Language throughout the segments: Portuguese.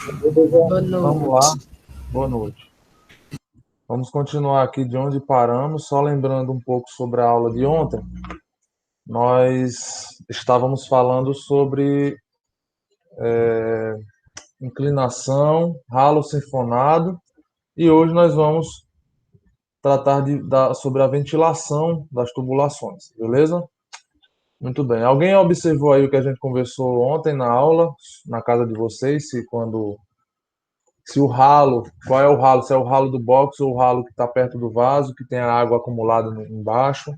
Beleza? Boa Vamos lá. noite. Boa noite. Vamos continuar aqui de onde paramos, só lembrando um pouco sobre a aula de ontem. Nós estávamos falando sobre inclinação, ralo sinfonado, e hoje nós vamos tratar sobre a ventilação das tubulações, beleza? Muito bem. Alguém observou aí o que a gente conversou ontem na aula, na casa de vocês, se o ralo, qual é o ralo? Se é o ralo do box ou o ralo que está perto do vaso, que tem a água acumulada embaixo.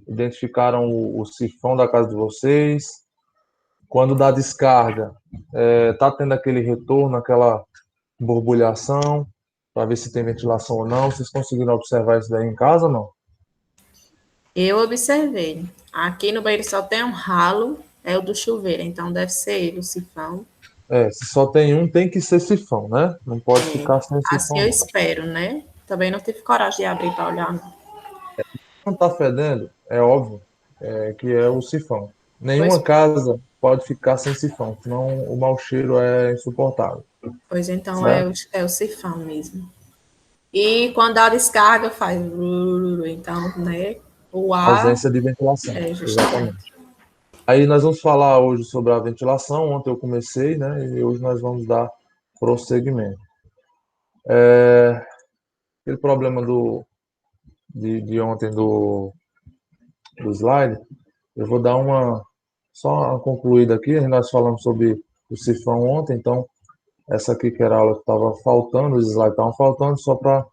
Identificaram o sifão da casa de vocês. Quando dá descarga, tá tendo aquele retorno, aquela borbulhação, para ver se tem ventilação ou não. Vocês conseguiram observar isso daí em casa ou não? Eu observei. Aqui no banheiro só tem um ralo, é o do chuveiro, então deve ser ele, o sifão. Se só tem um, tem que ser sifão, né? Não pode É, ficar sem assim sifão, eu não. espero, né? Também não tive coragem de abrir para olhar, não. Não está fedendo, é óbvio, que é o sifão. Pois, Nenhuma casa pode ficar sem sifão, senão o mau cheiro é insuportável, pois então certo? é o sifão mesmo. E quando dá descarga, faz. Então, né? O ar Ausência de ventilação, é justamente. exatamente. Aí nós vamos falar hoje sobre a ventilação. Ontem eu comecei, né? E hoje nós vamos dar prosseguimento. Aquele problema de ontem do slide, eu vou dar só uma concluída aqui. Nós falamos sobre o sifão ontem, então essa aqui que era a aula que estava faltando, os slides estavam faltando, só para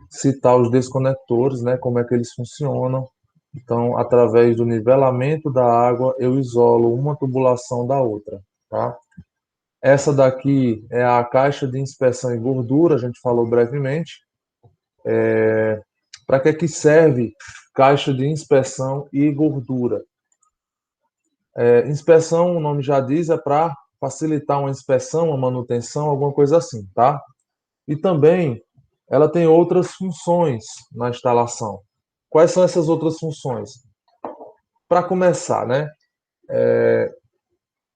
citar os desconectores, né? Como é que eles funcionam. Então, através do nivelamento da água, eu isolo uma tubulação da outra, tá? Essa daqui é a caixa de inspeção e gordura, a gente falou brevemente. Para que serve caixa de inspeção e gordura? Inspeção, o nome já diz, é para facilitar uma inspeção, uma manutenção, alguma coisa assim, tá? E também ela tem outras funções na instalação. Quais são essas outras funções? Para começar, né?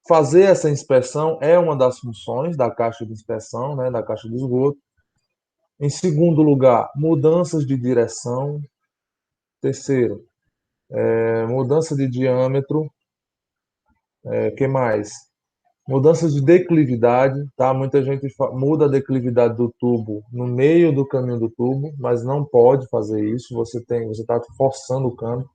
Fazer essa inspeção é uma das funções da caixa de inspeção, né, da caixa de esgoto. Em segundo lugar, mudanças de direção. Terceiro, mudança de diâmetro. Que mais? Mudanças de declividade, tá? Muita gente muda a declividade do tubo no meio do caminho do tubo, mas não pode fazer isso. Você está forçando o cano.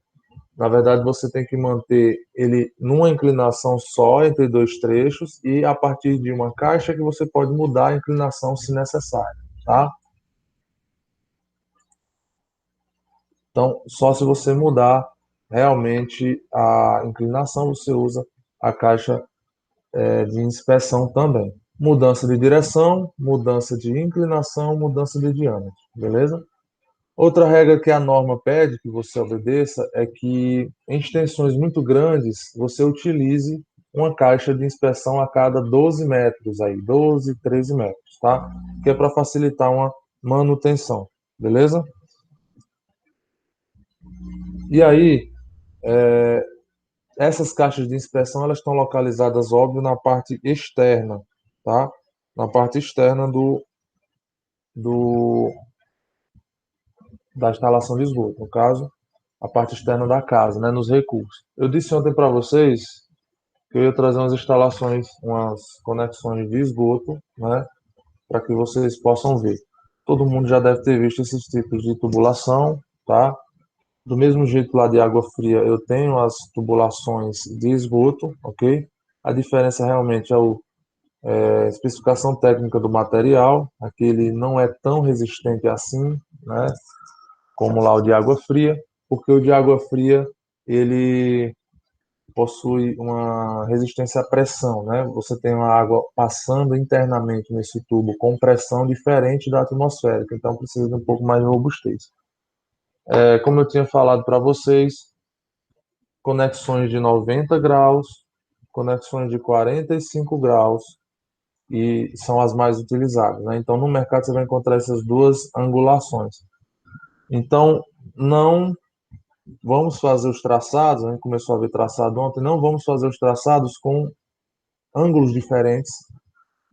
Na verdade, você tem que manter ele numa inclinação só entre dois trechos e a partir de uma caixa que você pode mudar a inclinação se necessário, tá? Então, só se você mudar realmente a inclinação, você usa a caixa de inspeção também. Mudança de direção, mudança de inclinação, mudança de diâmetro, beleza? Outra regra que a norma pede que você obedeça é que em extensões muito grandes você utilize uma caixa de inspeção a cada 12 metros, aí, 12, 13 metros, tá? Que é para facilitar uma manutenção, beleza? E aí, essas caixas de inspeção elas estão localizadas, óbvio, na parte externa, tá? Na parte externa do, da instalação de esgoto, no caso, a parte externa da casa, né, nos recursos. Eu disse ontem para vocês que eu ia trazer umas instalações, umas conexões de esgoto, né, para que vocês possam ver. Todo mundo já deve ter visto esses tipos de tubulação, tá? Do mesmo jeito lá de água fria, eu tenho as tubulações de esgoto, ok? A diferença realmente é a especificação técnica do material, aquele não é tão resistente assim, né? Como lá o de água fria, porque o de água fria ele possui uma resistência à pressão, né? Você tem uma água passando internamente nesse tubo com pressão diferente da atmosférica, então precisa de um pouco mais de robustez. Como eu tinha falado para vocês, conexões de 90 graus, conexões de 45 graus e são as mais utilizadas, né? Então no mercado você vai encontrar essas duas angulações. Então não vamos fazer os traçados, a gente começou a ver traçado ontem, não vamos fazer os traçados com ângulos diferentes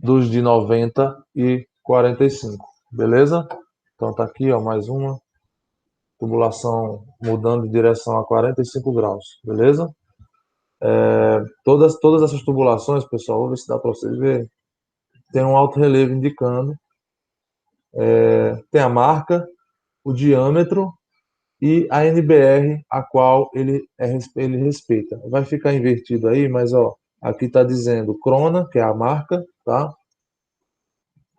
dos de 90 e 45, beleza? Então tá aqui, ó, mais uma tubulação mudando de direção a 45 graus, beleza? Todas essas tubulações, pessoal, vou ver se dá para vocês verem, tem um alto relevo indicando, tem a marca, o diâmetro e a NBR a qual ele respeita. Vai ficar invertido aí, mas ó, aqui está dizendo Crona, que é a marca, tá?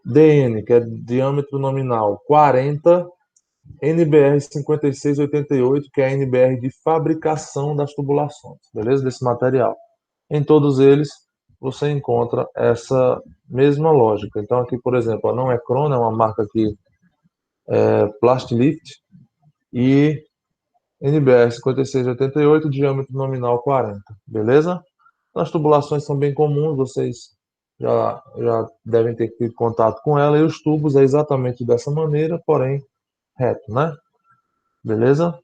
DN, que é diâmetro nominal 40, NBR 5688, que é a NBR de fabricação das tubulações, beleza? Desse material. Em todos eles você encontra essa mesma lógica. Então aqui, por exemplo, não é Crona, é uma marca aqui, Plastilift, e NBR 5688, diâmetro nominal 40, beleza? As tubulações são bem comuns, vocês já devem ter tido contato com ela, e os tubos é exatamente dessa maneira, porém reto, né? Beleza?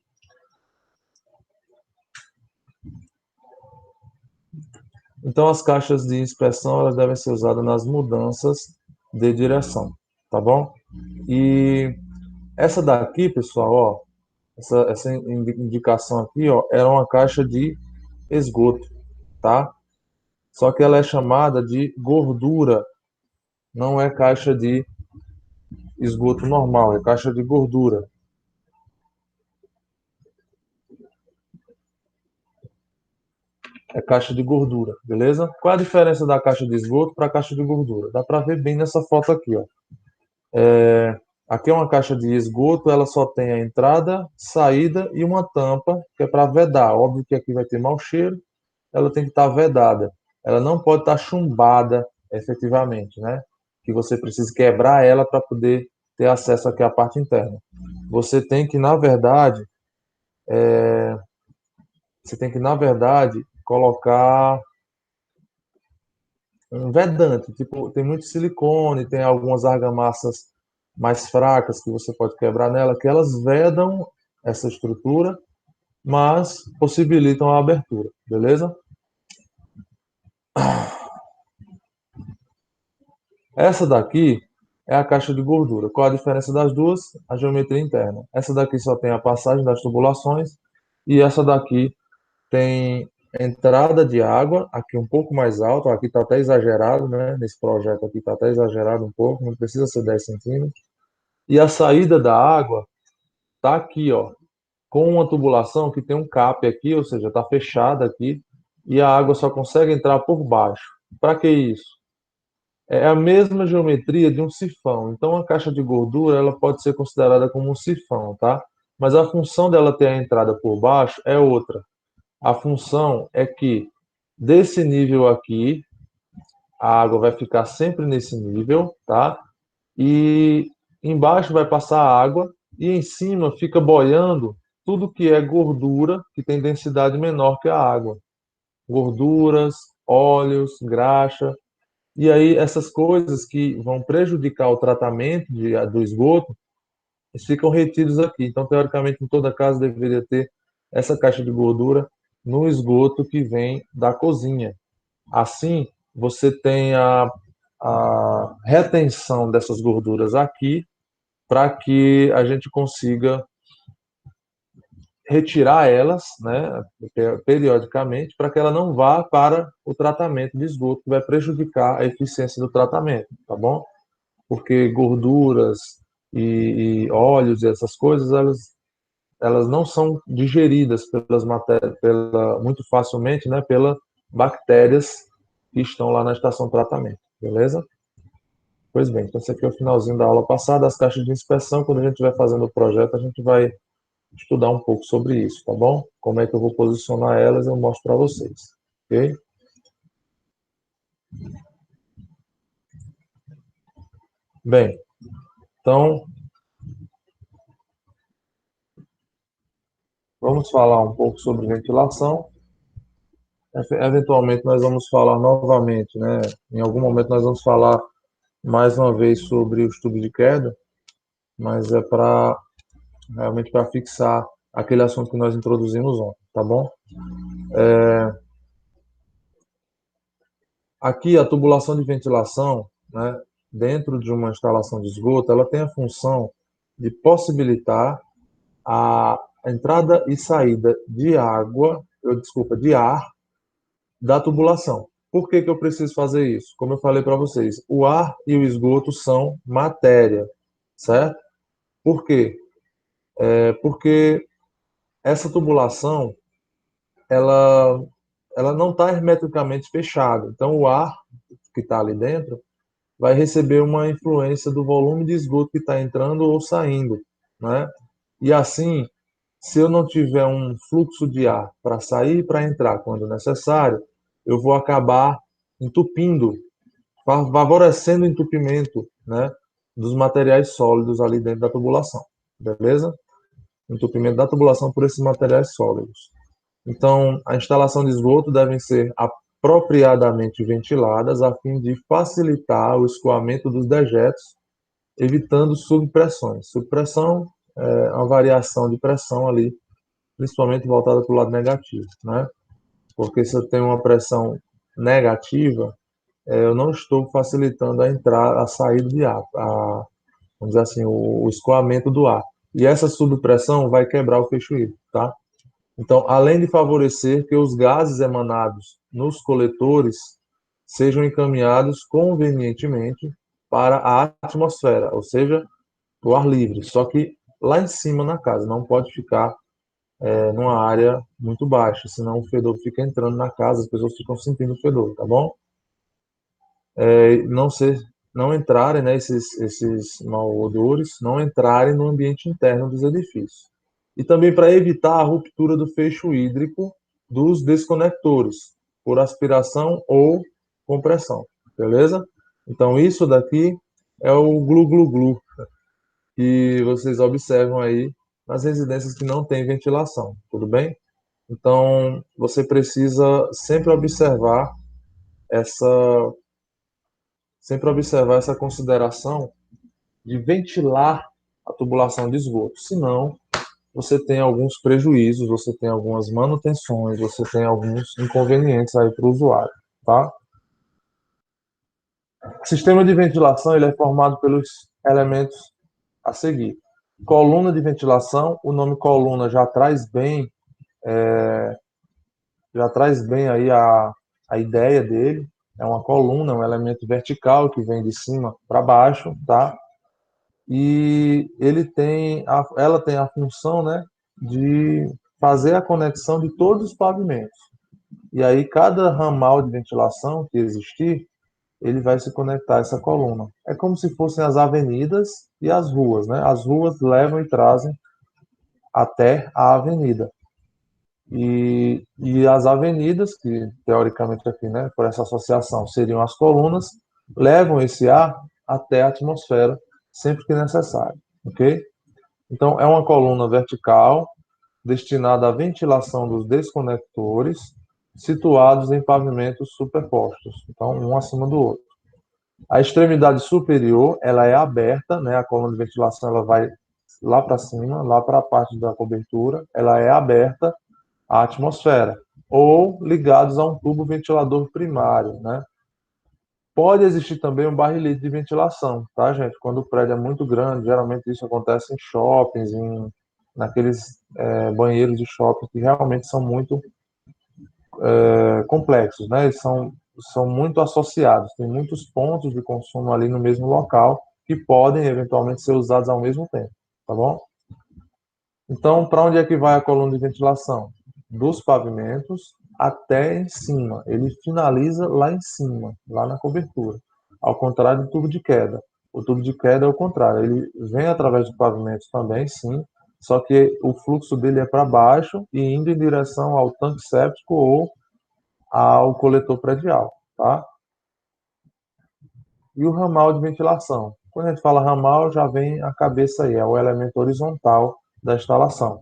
Então as caixas de inspeção elas devem ser usadas nas mudanças de direção, tá bom? E essa daqui, pessoal, ó, essa indicação aqui, ó, era uma caixa de esgoto, tá? Só que ela é chamada de gordura, não é caixa de esgoto normal, é caixa de gordura. É caixa de gordura, beleza? Qual é a diferença da caixa de esgoto para a caixa de gordura? Dá para ver bem nessa foto aqui, ó. Aqui é uma caixa de esgoto, ela só tem a entrada, saída e uma tampa, que é para vedar. Óbvio que aqui vai ter mau cheiro, ela tem que estar vedada. Ela não pode estar chumbada, efetivamente, né? Que você precisa quebrar ela para poder ter acesso aqui à parte interna. Você tem que, na verdade, colocar um vedante. Tipo, tem muito silicone, tem algumas argamassas mais fracas que você pode quebrar nela, que elas vedam essa estrutura, mas possibilitam a abertura, beleza? Essa daqui é a caixa de gordura. Qual a diferença das duas? A geometria interna. Essa daqui só tem a passagem das tubulações e essa daqui tem entrada de água, aqui um pouco mais alto, aqui está até exagerado, né? Nesse projeto aqui está até exagerado um pouco, não precisa ser 10 centímetros. E a saída da água está aqui, ó, com uma tubulação que tem um cap aqui, ou seja, está fechada aqui, e a água só consegue entrar por baixo. Para que isso? É a mesma geometria de um sifão. Então, a caixa de gordura ela pode ser considerada como um sifão, tá? Mas a função dela ter a entrada por baixo é outra. A função é que desse nível aqui, a água vai ficar sempre nesse nível, tá? E embaixo vai passar água e em cima fica boiando tudo que é gordura, que tem densidade menor que a água. Gorduras, óleos, graxa. E aí essas coisas que vão prejudicar o tratamento do esgoto, eles ficam retidos aqui. Então, teoricamente, em toda casa deveria ter essa caixa de gordura no esgoto que vem da cozinha. Assim, você tem a retenção dessas gorduras aqui para que a gente consiga retirar elas, né, periodicamente, para que ela não vá para o tratamento de esgoto, que vai prejudicar a eficiência do tratamento, tá bom? Porque gorduras e óleos e essas coisas, elas não são digeridas pelas matérias, muito facilmente, né, pelas bactérias que estão lá na estação de tratamento, beleza? Pois bem, então esse aqui é o finalzinho da aula passada, as caixas de inspeção. Quando a gente estiver fazendo o projeto, a gente vai estudar um pouco sobre isso, tá bom? Como é que eu vou posicionar elas, eu mostro para vocês, ok? Bem, então vamos falar um pouco sobre ventilação. Eventualmente nós vamos falar novamente, né? Em algum momento nós vamos falar mais uma vez sobre os tubos de queda, mas é para realmente para fixar aquele assunto que nós introduzimos ontem, tá bom? Aqui a tubulação de ventilação, né, dentro de uma instalação de esgoto, ela tem a função de possibilitar a entrada e saída de água, de ar da tubulação. Por que que eu preciso fazer isso? Como eu falei para vocês, o ar e o esgoto são matéria, certo? Por quê? Porque essa tubulação, ela, ela não está hermeticamente fechada. Então, o ar que está ali dentro vai receber uma influência do volume de esgoto que está entrando ou saindo, né? E assim, se eu não tiver um fluxo de ar para sair e para entrar quando necessário, eu vou acabar entupindo, favorecendo o entupimento, né, dos materiais sólidos ali dentro da tubulação, beleza? Entupimento da tubulação por esses materiais sólidos. Então, a instalação de esgoto devem ser apropriadamente ventiladas a fim de facilitar o escoamento dos dejetos, evitando subpressões. Subpressão é uma variação de pressão ali, principalmente voltada para o lado negativo, né? Porque se eu tenho uma pressão negativa, eu não estou facilitando a entrada, a saída de ar, vamos dizer assim, o escoamento do ar. E essa subpressão vai quebrar o fecho hídrico, tá? Então, além de favorecer que os gases emanados nos coletores sejam encaminhados convenientemente para a atmosfera, ou seja, o ar livre. Só que lá em cima na casa, não pode ficar numa área muito baixa, senão o fedor fica entrando na casa, as pessoas ficam sentindo o fedor, tá bom? Não ser, não entrarem, né, esses malodores, não entrarem no ambiente interno dos edifícios. E também para evitar a ruptura do fecho hídrico dos desconectores, por aspiração ou compressão, beleza? Então isso daqui é o glu-glu-glu que vocês observam aí nas residências que não têm ventilação, tudo bem? Então você precisa essa sempre observar essa consideração de ventilar a tubulação de esgoto. Senão, você tem alguns prejuízos, você tem algumas manutenções, você tem alguns inconvenientes aí para o usuário, tá? O sistema de ventilação ele é formado pelos elementos a seguir. Coluna de ventilação, o nome coluna já traz bem aí a ideia dele. É uma coluna, um elemento vertical que vem de cima para baixo, tá? E ela tem a função, né, de fazer a conexão de todos os pavimentos. E aí cada ramal de ventilação que existir, ele vai se conectar a essa coluna. É como se fossem as avenidas e as ruas, né? As ruas levam e trazem até a avenida. E as avenidas, que teoricamente aqui, né, por essa associação, seriam as colunas, levam esse ar até a atmosfera sempre que necessário, ok? Então, é uma coluna vertical destinada à ventilação dos desconectores situados em pavimentos superpostos, então um acima do outro. A extremidade superior, ela é aberta, né? A coluna de ventilação ela vai lá para cima, lá para a parte da cobertura, ela é aberta à atmosfera, ou ligados a um tubo ventilador primário, né? Pode existir também um barrilete de ventilação, tá, gente? Quando o prédio é muito grande, geralmente isso acontece em shoppings, naqueles banheiros de shopping que realmente são muito complexos, né? Eles são muito associados, tem muitos pontos de consumo ali no mesmo local que podem eventualmente ser usados ao mesmo tempo, tá bom? Então, para onde é que vai a coluna de ventilação? Dos pavimentos até em cima. Ele finaliza lá em cima, lá na cobertura. Ao contrário do tubo de queda. O tubo de queda é o contrário. Ele vem através dos pavimentos também, sim, só que o fluxo dele é para baixo e indo em direção ao tanque séptico ou ao coletor predial, tá? E o ramal de ventilação. Quando a gente fala ramal, já vem a cabeça aí, é o elemento horizontal da instalação.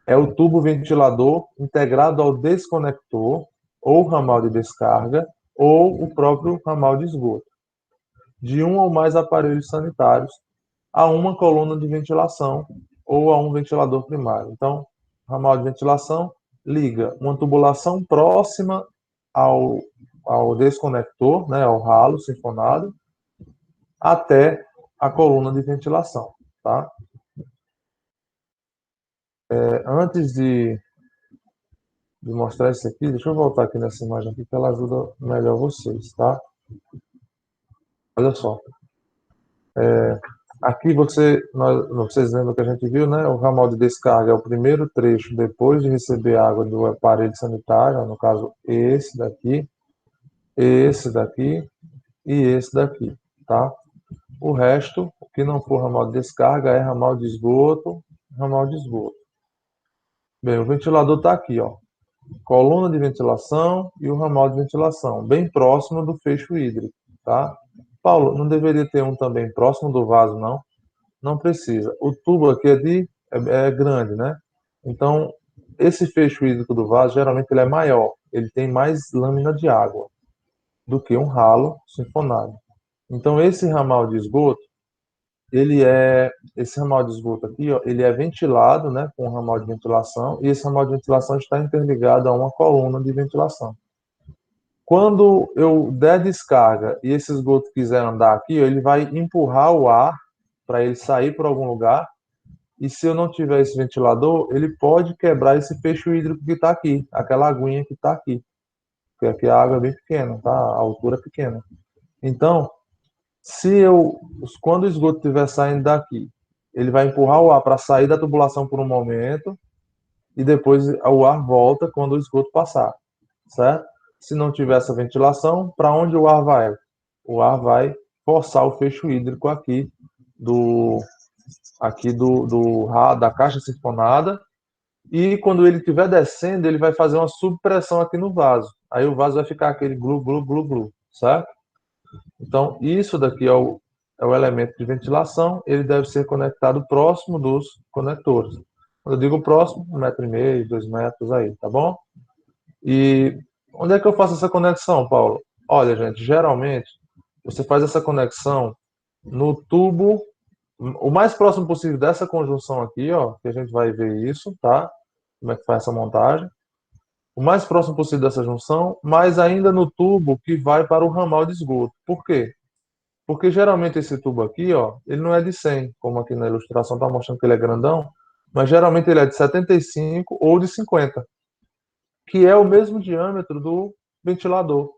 É o tubo ventilador integrado ao desconector, ou ramal de descarga, ou o próprio ramal de esgoto, de um ou mais aparelhos sanitários a uma coluna de ventilação ou a um ventilador primário. Então, ramal de ventilação liga uma tubulação próxima ao, ao desconector, né, ao ralo sifonado, até a coluna de ventilação, tá? Antes de mostrar isso aqui, deixa eu voltar aqui nessa imagem aqui, que ela ajuda melhor vocês, tá? Olha só. Aqui vocês lembram que a gente viu, né? O ramal de descarga é o primeiro trecho depois de receber água do aparelho sanitário, no caso esse daqui e esse daqui, tá? O resto, o que não for ramal de descarga, é ramal de esgoto, ramal de esgoto. Bem, o ventilador está aqui, ó. Coluna de ventilação e o ramal de ventilação, bem próximo do fecho hídrico, tá? Paulo, não deveria ter um também próximo do vaso, não? Não precisa. O tubo aqui é grande, né? Então, esse fecho hídrico do vaso, geralmente ele é maior. Ele tem mais lâmina de água do que um ralo sinfonado. Então, esse ramal de esgoto aqui, ó, ele é ventilado, né, com um ramal de ventilação, e esse ramal de ventilação está interligado a uma coluna de ventilação. Quando eu der descarga e esse esgoto quiser andar aqui, ó, ele vai empurrar o ar para ele sair para algum lugar. E se eu não tiver esse ventilador, ele pode quebrar esse fecho hídrico que está aqui, aquela aguinha que está aqui. Porque aqui a água é bem pequena, tá? A altura é pequena. Então, quando o esgoto estiver saindo daqui, ele vai empurrar o ar para sair da tubulação por um momento e depois o ar volta quando o esgoto passar, certo? Se não tiver essa ventilação, para onde o ar vai? O ar vai forçar o fecho hídrico do, da caixa sifonada, e quando ele estiver descendo, ele vai fazer uma subpressão aqui no vaso. Aí o vaso vai ficar aquele glu, glu, glu, glu, certo? Então, isso daqui é o elemento de ventilação, ele deve ser conectado próximo dos conectores. Quando eu digo próximo, 1,5 m, 2 metros aí, tá bom? E onde é que eu faço essa conexão, Paulo? Olha, gente, geralmente você faz essa conexão no tubo o mais próximo possível dessa conjunção aqui, ó, que a gente vai ver isso, tá? Como é que faz essa montagem. O mais próximo possível dessa junção, mas ainda no tubo que vai para o ramal de esgoto. Por quê? Porque geralmente esse tubo aqui, ó, ele não é de 100, como aqui na ilustração está mostrando que ele é grandão, mas geralmente ele é de 75 ou de 50, que é o mesmo diâmetro do ventilador.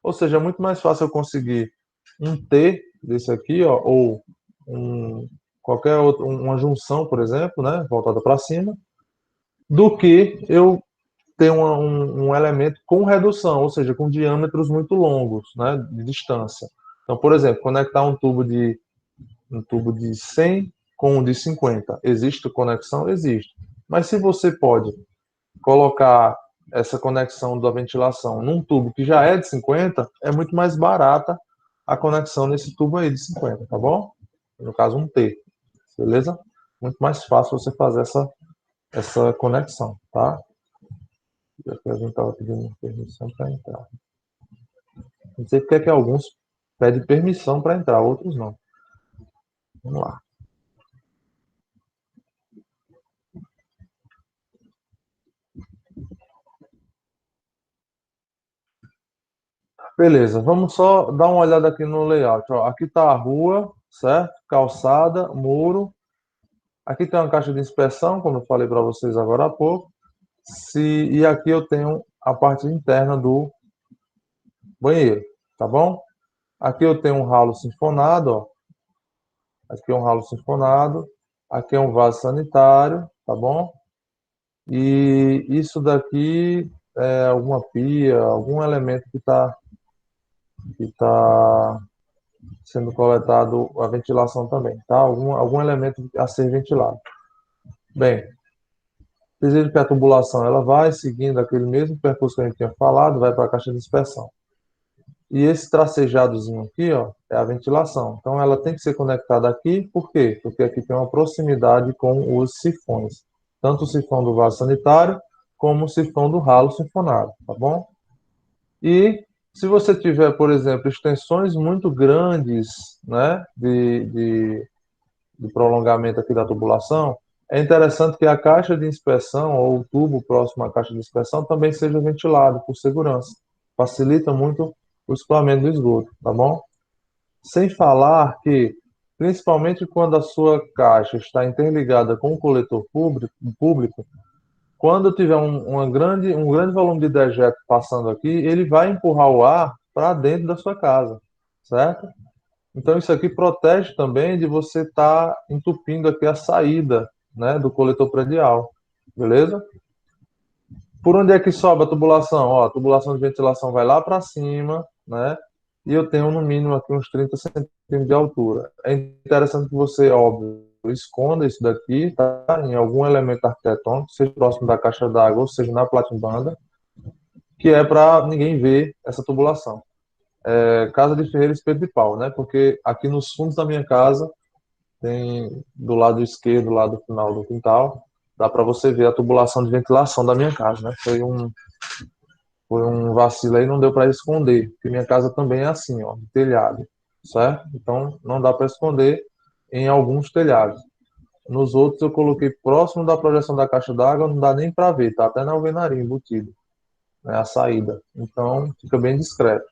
Ou seja, é muito mais fácil eu conseguir um T desse aqui, ó, ou um, qualquer outra, uma junção, por exemplo, né, voltada para cima, do que eu ter um elemento com redução, ou seja, com diâmetros muito longos, né, de distância. Então, por exemplo, conectar um tubo de 100 com um de 50. Existe conexão? Existe. Mas se você pode colocar essa conexão da ventilação num tubo que já é de 50, é muito mais barata a conexão nesse tubo aí de 50, tá bom? No caso, um T, beleza? Muito mais fácil você fazer essa conexão, tá? Aqui a gente estava pedindo permissão para entrar. Não sei porque é que alguns pedem permissão para entrar, outros não. Vamos lá. Beleza, vamos só dar uma olhada aqui no layout. Ó, aqui está a rua, certo? Calçada, muro. Aqui tem uma caixa de inspeção, como eu falei para vocês agora há pouco. E aqui eu tenho a parte interna do banheiro, tá bom? Aqui eu tenho um ralo sinfonado, ó. Aqui é um ralo sinfonado. Aqui é um vaso sanitário, tá bom? E isso daqui é alguma pia, algum elemento que tá sendo coletado a ventilação também, tá? Algum elemento a ser ventilado. Bem, desejo que a tubulação ela vai seguindo aquele mesmo percurso que a gente tinha falado, vai para a caixa de inspeção. E esse tracejadozinho aqui, ó, é a ventilação. Então ela tem que ser conectada aqui, por quê? Porque aqui tem uma proximidade com os sifões. Tanto o sifão do vaso sanitário, como o sifão do ralo sifonado, tá bom? E se você tiver, por exemplo, extensões muito grandes, né, de prolongamento aqui da tubulação, é interessante que a caixa de inspeção ou o tubo próximo à caixa de inspeção também seja ventilado por segurança. Facilita muito o escoamento do esgoto, tá bom? Sem falar que, principalmente quando a sua caixa está interligada com o coletor público, quando tiver um grande volume de dejeto passando aqui, ele vai empurrar o ar para dentro da sua casa, certo? Então isso aqui protege também de você estar entupindo aqui a saída, né, do coletor predial, beleza? Por onde é que sobe a tubulação? Ó, a tubulação de ventilação vai lá para cima, né? E eu tenho no mínimo aqui uns 30 centímetros de altura. É interessante que você, óbvio, esconda isso daqui, tá? Em algum elemento arquitetônico, seja próximo da caixa d'água, ou seja na platimbanda, que é para ninguém ver essa tubulação. É casa de ferreiro espeto de pau, né? Porque aqui nos fundos da minha casa tem do lado esquerdo, lá do final do quintal, dá para você ver a tubulação de ventilação da minha casa, né? Foi um vacilo aí, não deu para esconder, porque minha casa também é assim, ó, de telhado, certo? Então não dá para esconder em alguns telhados. Nos outros eu coloquei próximo da projeção da caixa d'água, não dá nem para ver, tá até na alvenaria embutido, né, a saída. Então fica bem discreto.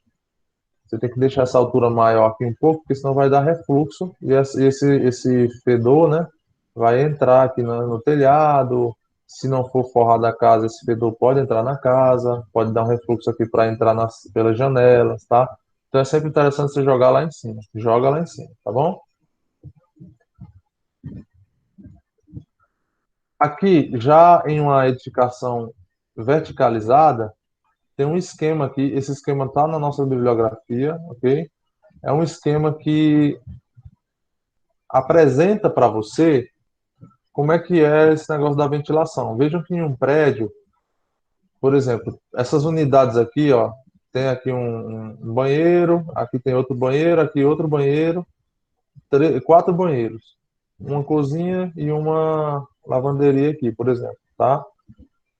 Você tem que deixar essa altura maior aqui um pouco, porque senão vai dar refluxo e esse fedor, né, vai entrar aqui no telhado. Se não for forrada a casa, esse fedor pode entrar na casa, pode dar um refluxo aqui para entrar pelas janelas, tá? Então é sempre interessante você jogar lá em cima. Joga lá em cima, tá bom? Aqui, já em uma edificação verticalizada, tem um esquema aqui. Esse esquema está na nossa bibliografia, ok? É um esquema que apresenta para você como é que é esse negócio da ventilação. Vejam que em um prédio, por exemplo, essas unidades aqui, ó, tem aqui um banheiro, aqui tem outro banheiro, aqui outro banheiro, quatro banheiros, uma cozinha e uma lavanderia aqui, por exemplo, tá?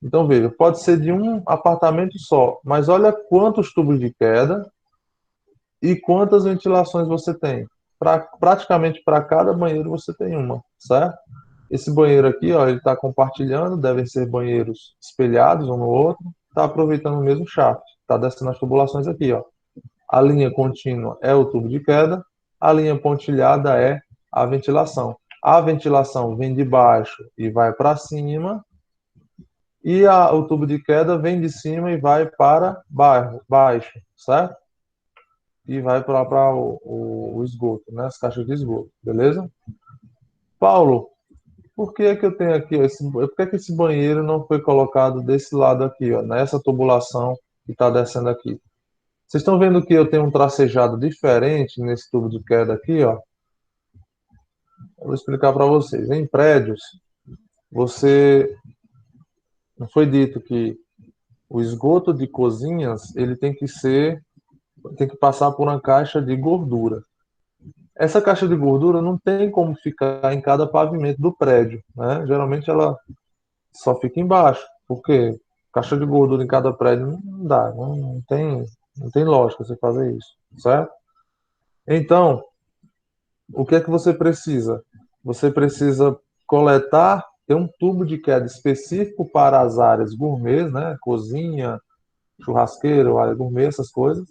Então veja, pode ser de um apartamento só, mas olha quantos tubos de queda e quantas ventilações você tem. Praticamente para cada banheiro você tem uma, certo? Esse banheiro aqui, ó, ele está compartilhando, devem ser banheiros espelhados um no outro, está aproveitando o mesmo shaft, está descendo as tubulações aqui, ó. A linha contínua é o tubo de queda, a linha pontilhada é a ventilação. A ventilação vem de baixo e vai para cima, e o tubo de queda vem de cima e vai para baixo, certo? E vai para o esgoto, né? As caixas de esgoto, beleza? Paulo, por que é que eu tenho aqui, ó, por que é que esse banheiro não foi colocado desse lado aqui, ó, nessa tubulação que está descendo aqui? Vocês estão vendo que eu tenho um tracejado diferente nesse tubo de queda aqui, ó? Eu vou explicar para vocês. Em prédios, você não foi dito que o esgoto de cozinhas ele tem que passar por uma caixa de gordura. Essa caixa de gordura não tem como ficar em cada pavimento do prédio, né? Geralmente ela só fica embaixo, porque caixa de gordura em cada prédio não dá, não tem lógica você fazer isso, certo? Então, o que é que você precisa? Você precisa coletar, ter um tubo de queda específico para as áreas gourmet, né? Cozinha, churrasqueiro, área gourmet, essas coisas,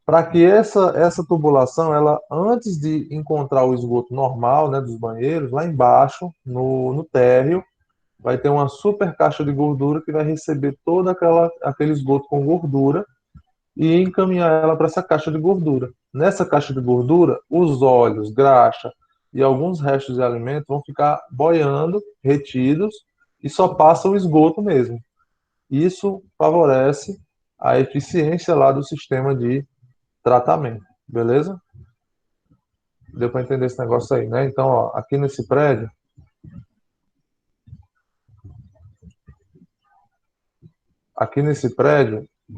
para que essa tubulação, ela antes de encontrar o esgoto normal, né, dos banheiros, lá embaixo, no térreo, vai ter uma super caixa de gordura que vai receber aquele esgoto com gordura e encaminhar ela para essa caixa de gordura. Nessa caixa de gordura, os óleos, graxa e alguns restos de alimento vão ficar boiando, retidos, e só passa o esgoto mesmo. Isso favorece a eficiência lá do sistema de tratamento, beleza? Deu para entender esse negócio aí, né? Então, ó, aqui nesse prédio,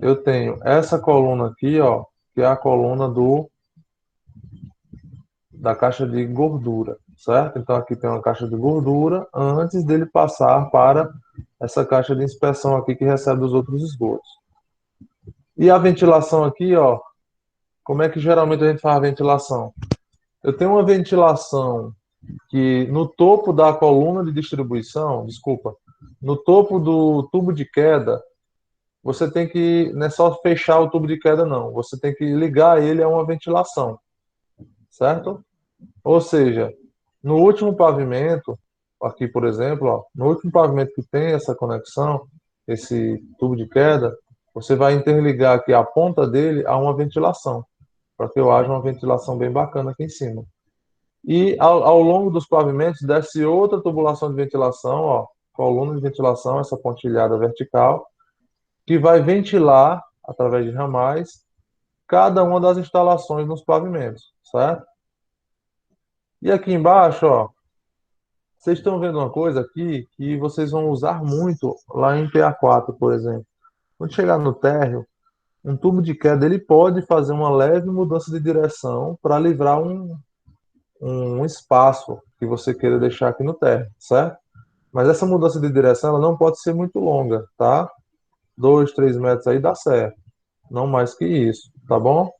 eu tenho essa coluna aqui, ó, que é a coluna da caixa de gordura, certo? Então aqui tem uma caixa de gordura antes dele passar para essa caixa de inspeção aqui que recebe os outros esgotos. E a ventilação aqui, ó, como é que geralmente a gente faz a ventilação? Eu tenho uma ventilação que no topo da coluna de distribuição, desculpa, no topo do tubo de queda, você tem que, não é só fechar o tubo de queda, não. Você tem que ligar ele a uma ventilação. certo? Ou seja, no último pavimento, aqui por exemplo, ó, no último pavimento que tem essa conexão, esse tubo de queda, você vai interligar aqui a ponta dele a uma ventilação, para que haja uma ventilação bem bacana aqui em cima. E ao longo dos pavimentos desce outra tubulação de ventilação, ó, coluna de ventilação, essa pontilhada vertical, que vai ventilar, através de ramais, cada uma das instalações nos pavimentos, certo? E aqui embaixo, ó, vocês estão vendo uma coisa aqui que vocês vão usar muito lá em PA4, por exemplo. Quando chegar no térreo, um tubo de queda ele pode fazer uma leve mudança de direção para livrar um espaço que você queira deixar aqui no térreo, certo? Mas essa mudança de direção ela não pode ser muito longa, tá? 2, 3 metros aí dá certo, não mais que isso, tá bom?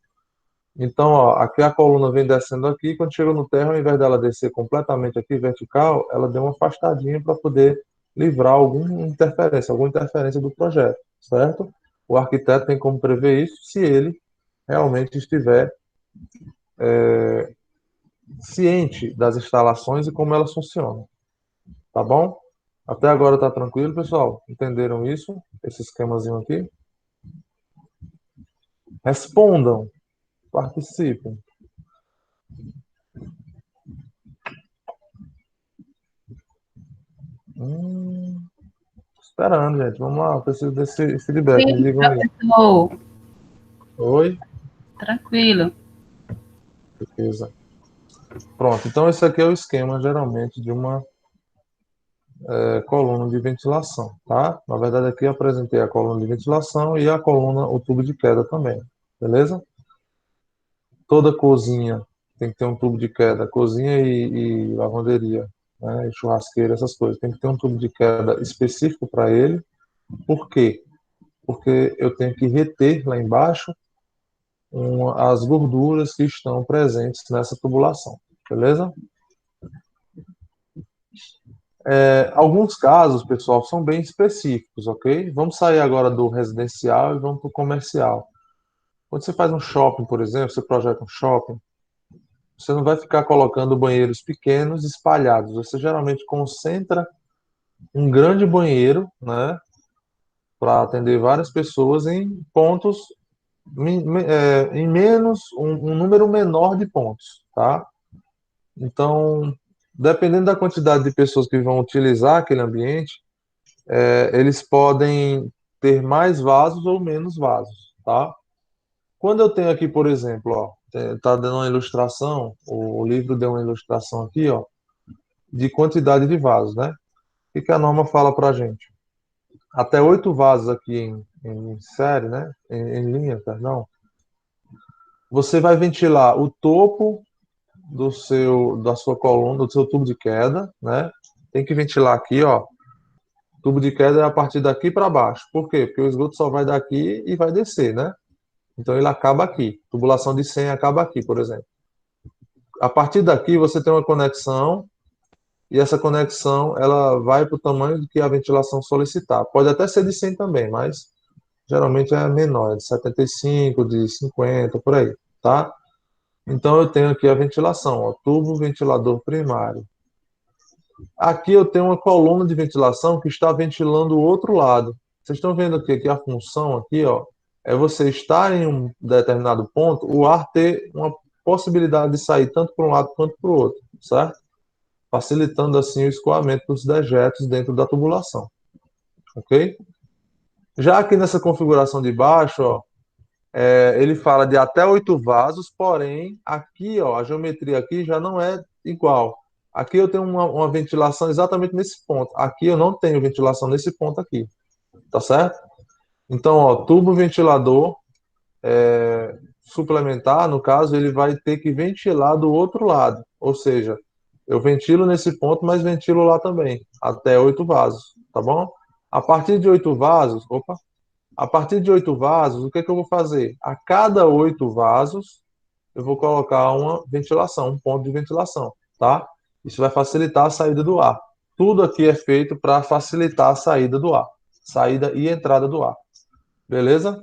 Então, ó, aqui a coluna vem descendo aqui, quando chega no térreo, ao invés dela descer completamente aqui vertical, ela deu uma afastadinha para poder livrar alguma interferência do projeto, certo? O arquiteto tem como prever isso se ele realmente estiver ciente das instalações e como elas funcionam, tá bom? Até agora tá tranquilo, pessoal? Entenderam isso? Esse esquemazinho aqui? Respondam, participem. Esperando, gente. Vamos lá, eu preciso desse feedback. Me Sim, digam aí. professor. Oi? Tranquilo. Beleza. Pronto, então esse aqui é o esquema, geralmente, de uma coluna de ventilação, tá? Na verdade, aqui eu apresentei a coluna de ventilação e a coluna, o tubo de queda também, beleza? Toda cozinha tem que ter um tubo de queda, cozinha e lavanderia, né? E churrasqueira, essas coisas. Tem que ter um tubo de queda específico para ele. Por quê? Porque eu tenho que reter lá embaixo as gorduras que estão presentes nessa tubulação, beleza? Alguns casos, pessoal, são bem específicos, ok? Vamos sair agora do residencial e vamos para o comercial. Quando você faz um shopping, por exemplo, você projeta um shopping, você não vai ficar colocando banheiros pequenos espalhados. Você geralmente concentra um grande banheiro, né, para atender várias pessoas em pontos, em menos, um número menor de pontos, tá? Então, dependendo da quantidade de pessoas que vão utilizar aquele ambiente, eles podem ter mais vasos ou menos vasos, tá? Quando eu tenho aqui, por exemplo, ó, tá dando uma ilustração, o livro deu uma ilustração aqui, ó, de quantidade de vasos, né? O que que a norma fala pra gente? Até 8 vasos aqui em série, né? Em linha, perdão. Você vai ventilar o topo da sua coluna, do seu tubo de queda, né? Tem que ventilar aqui, ó. Tubo de queda é a partir daqui para baixo. Por quê? Porque o esgoto só vai daqui e vai descer, né? Então ele acaba aqui. Tubulação de 100 acaba aqui, por exemplo. A partir daqui você tem uma conexão e essa conexão ela vai para o tamanho que a ventilação solicitar. Pode até ser de 100 também, mas geralmente é menor, é de 75, de 50, por aí, tá? Então eu tenho aqui a ventilação, ó, tubo ventilador primário. Aqui eu tenho uma coluna de ventilação que está ventilando o outro lado. Vocês estão vendo aqui que a função aqui, ó, é você estar em um determinado ponto, o ar ter uma possibilidade de sair tanto para um lado quanto para o outro, certo? Facilitando assim o escoamento dos dejetos dentro da tubulação, ok? Já aqui nessa configuração de baixo, ó, ele fala de até 8 vasos, porém aqui, ó, a geometria aqui já não é igual. Aqui eu tenho uma ventilação exatamente nesse ponto. Aqui eu não tenho ventilação nesse ponto aqui, tá certo? Então, ó, tubo ventilador suplementar, no caso, ele vai ter que ventilar do outro lado. Ou seja, eu ventilo nesse ponto, mas ventilo lá também, até 8 vasos, tá bom? A partir de 8 vasos, opa, a partir de 8 vasos, o que é que eu vou fazer? A cada 8 vasos, eu vou colocar uma ventilação, um ponto de ventilação, tá? Isso vai facilitar a saída do ar. Tudo aqui é feito para facilitar a saída do ar, saída e entrada do ar. Beleza?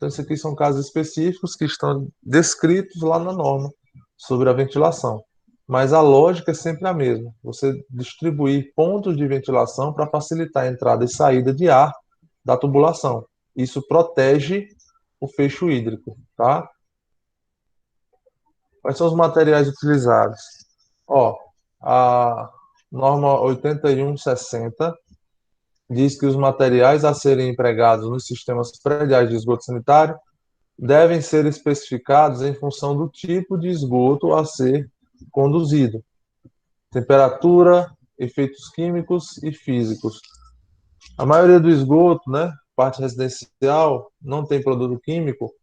Então, isso aqui são casos específicos que estão descritos lá na norma sobre a ventilação. Mas a lógica é sempre a mesma. Você distribuir pontos de ventilação para facilitar a entrada e saída de ar da tubulação. Isso protege o fecho hídrico, tá? Quais são os materiais utilizados? Ó, a norma 8160 diz que os materiais a serem empregados nos sistemas prediais de esgoto sanitário devem ser especificados em função do tipo de esgoto a ser conduzido, temperatura, efeitos químicos e físicos. A maioria do esgoto, né, parte residencial, não tem produto químico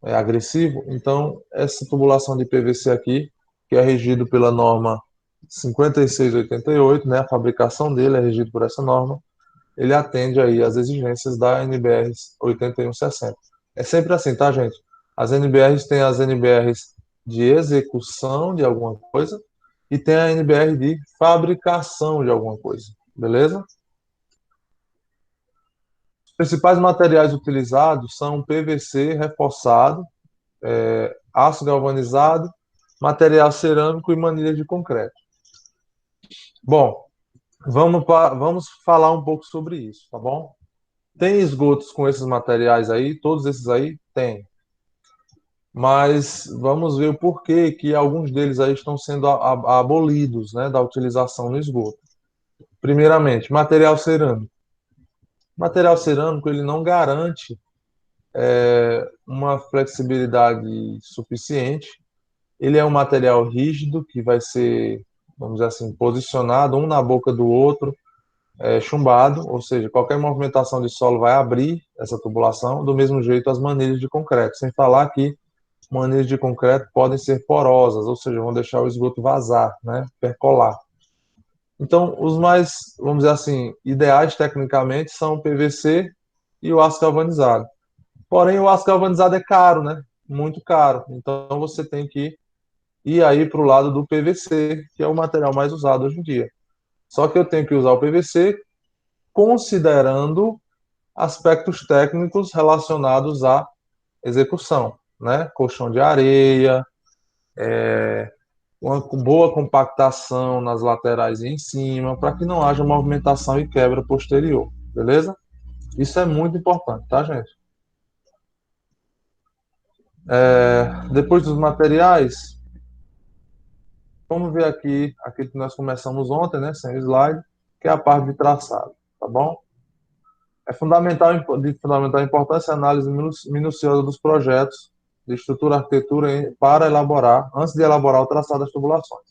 agressivo, então essa tubulação de PVC aqui, que é regido pela norma 5688, né, a fabricação dele é regida por essa norma, ele atende aí às exigências da NBR 8160. É sempre assim, tá, gente? As NBRs têm as NBRs de execução de alguma coisa e tem a NBR de fabricação de alguma coisa, beleza? Os principais materiais utilizados são PVC reforçado, aço galvanizado, material cerâmico e manilha de concreto. Bom, vamos falar um pouco sobre isso, tá bom? Tem esgotos com esses materiais aí, todos esses aí? Tem. Mas vamos ver o porquê que alguns deles aí estão sendo abolidos, né, da utilização no esgoto. Primeiramente, material cerâmico. Material cerâmico, ele não garante uma flexibilidade suficiente. Ele é um material rígido que vai ser, vamos dizer assim, posicionado um na boca do outro, chumbado, ou seja, qualquer movimentação de solo vai abrir essa tubulação, do mesmo jeito as manilhas de concreto, sem falar que manilhas de concreto podem ser porosas, ou seja, vão deixar o esgoto vazar, né, percolar. Então, os mais, vamos dizer assim, ideais tecnicamente são o PVC e o aço galvanizado. Porém, o aço galvanizado é caro, né? Muito caro. Então, você tem que ir aí para o lado do PVC, que é o material mais usado hoje em dia. Só que eu tenho que usar o PVC considerando aspectos técnicos relacionados à execução, né? Colchão de areia, uma boa compactação nas laterais e em cima, para que não haja movimentação e quebra posterior, beleza? Isso é muito importante, tá, gente? Depois dos materiais, vamos ver aqui que nós começamos ontem, né, sem o slide, que é a parte de traçado, tá bom? É de fundamental importância a análise minuciosa dos projetos de estrutura e arquitetura para elaborar, antes de elaborar o traçado das tubulações.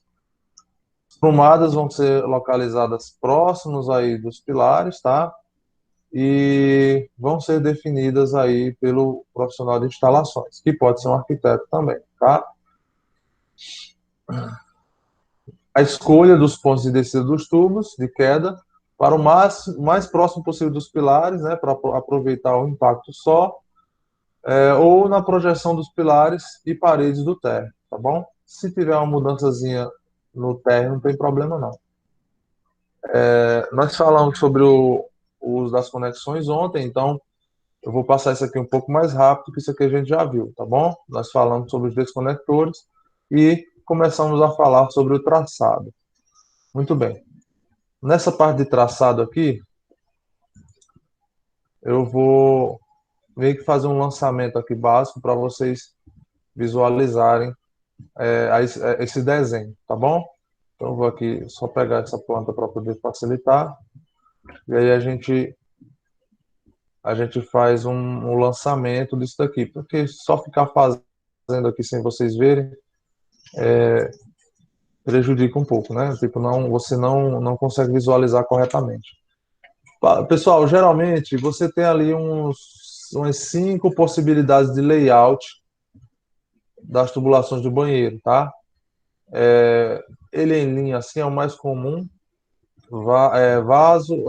As prumadas vão ser localizadas próximos aí dos pilares, tá? E vão ser definidas aí pelo profissional de instalações, que pode ser um arquiteto também, tá? A escolha dos pontos de descida dos tubos de queda para o mais próximo possível dos pilares, né, para aproveitar o impacto só, ou na projeção dos pilares e paredes do térreo, tá bom? Se tiver uma mudançazinha no térreo, não tem problema não. Nós falamos sobre o uso das conexões ontem, então eu vou passar isso aqui um pouco mais rápido, que isso aqui a gente já viu, tá bom? Nós falamos sobre os desconectores e começamos a falar sobre o traçado. Muito bem. Nessa parte de traçado aqui, eu vou meio que fazer um lançamento aqui básico para vocês visualizarem esse desenho, tá bom? Então eu vou aqui só pegar essa planta para poder facilitar. E aí a gente faz um lançamento disso daqui, porque só ficar fazendo aqui sem vocês verem prejudica um pouco, né? Tipo, você não consegue visualizar corretamente. Pessoal, geralmente você tem ali umas 5 possibilidades de layout das tubulações do banheiro, tá? Ele em linha assim é o mais comum, vaso,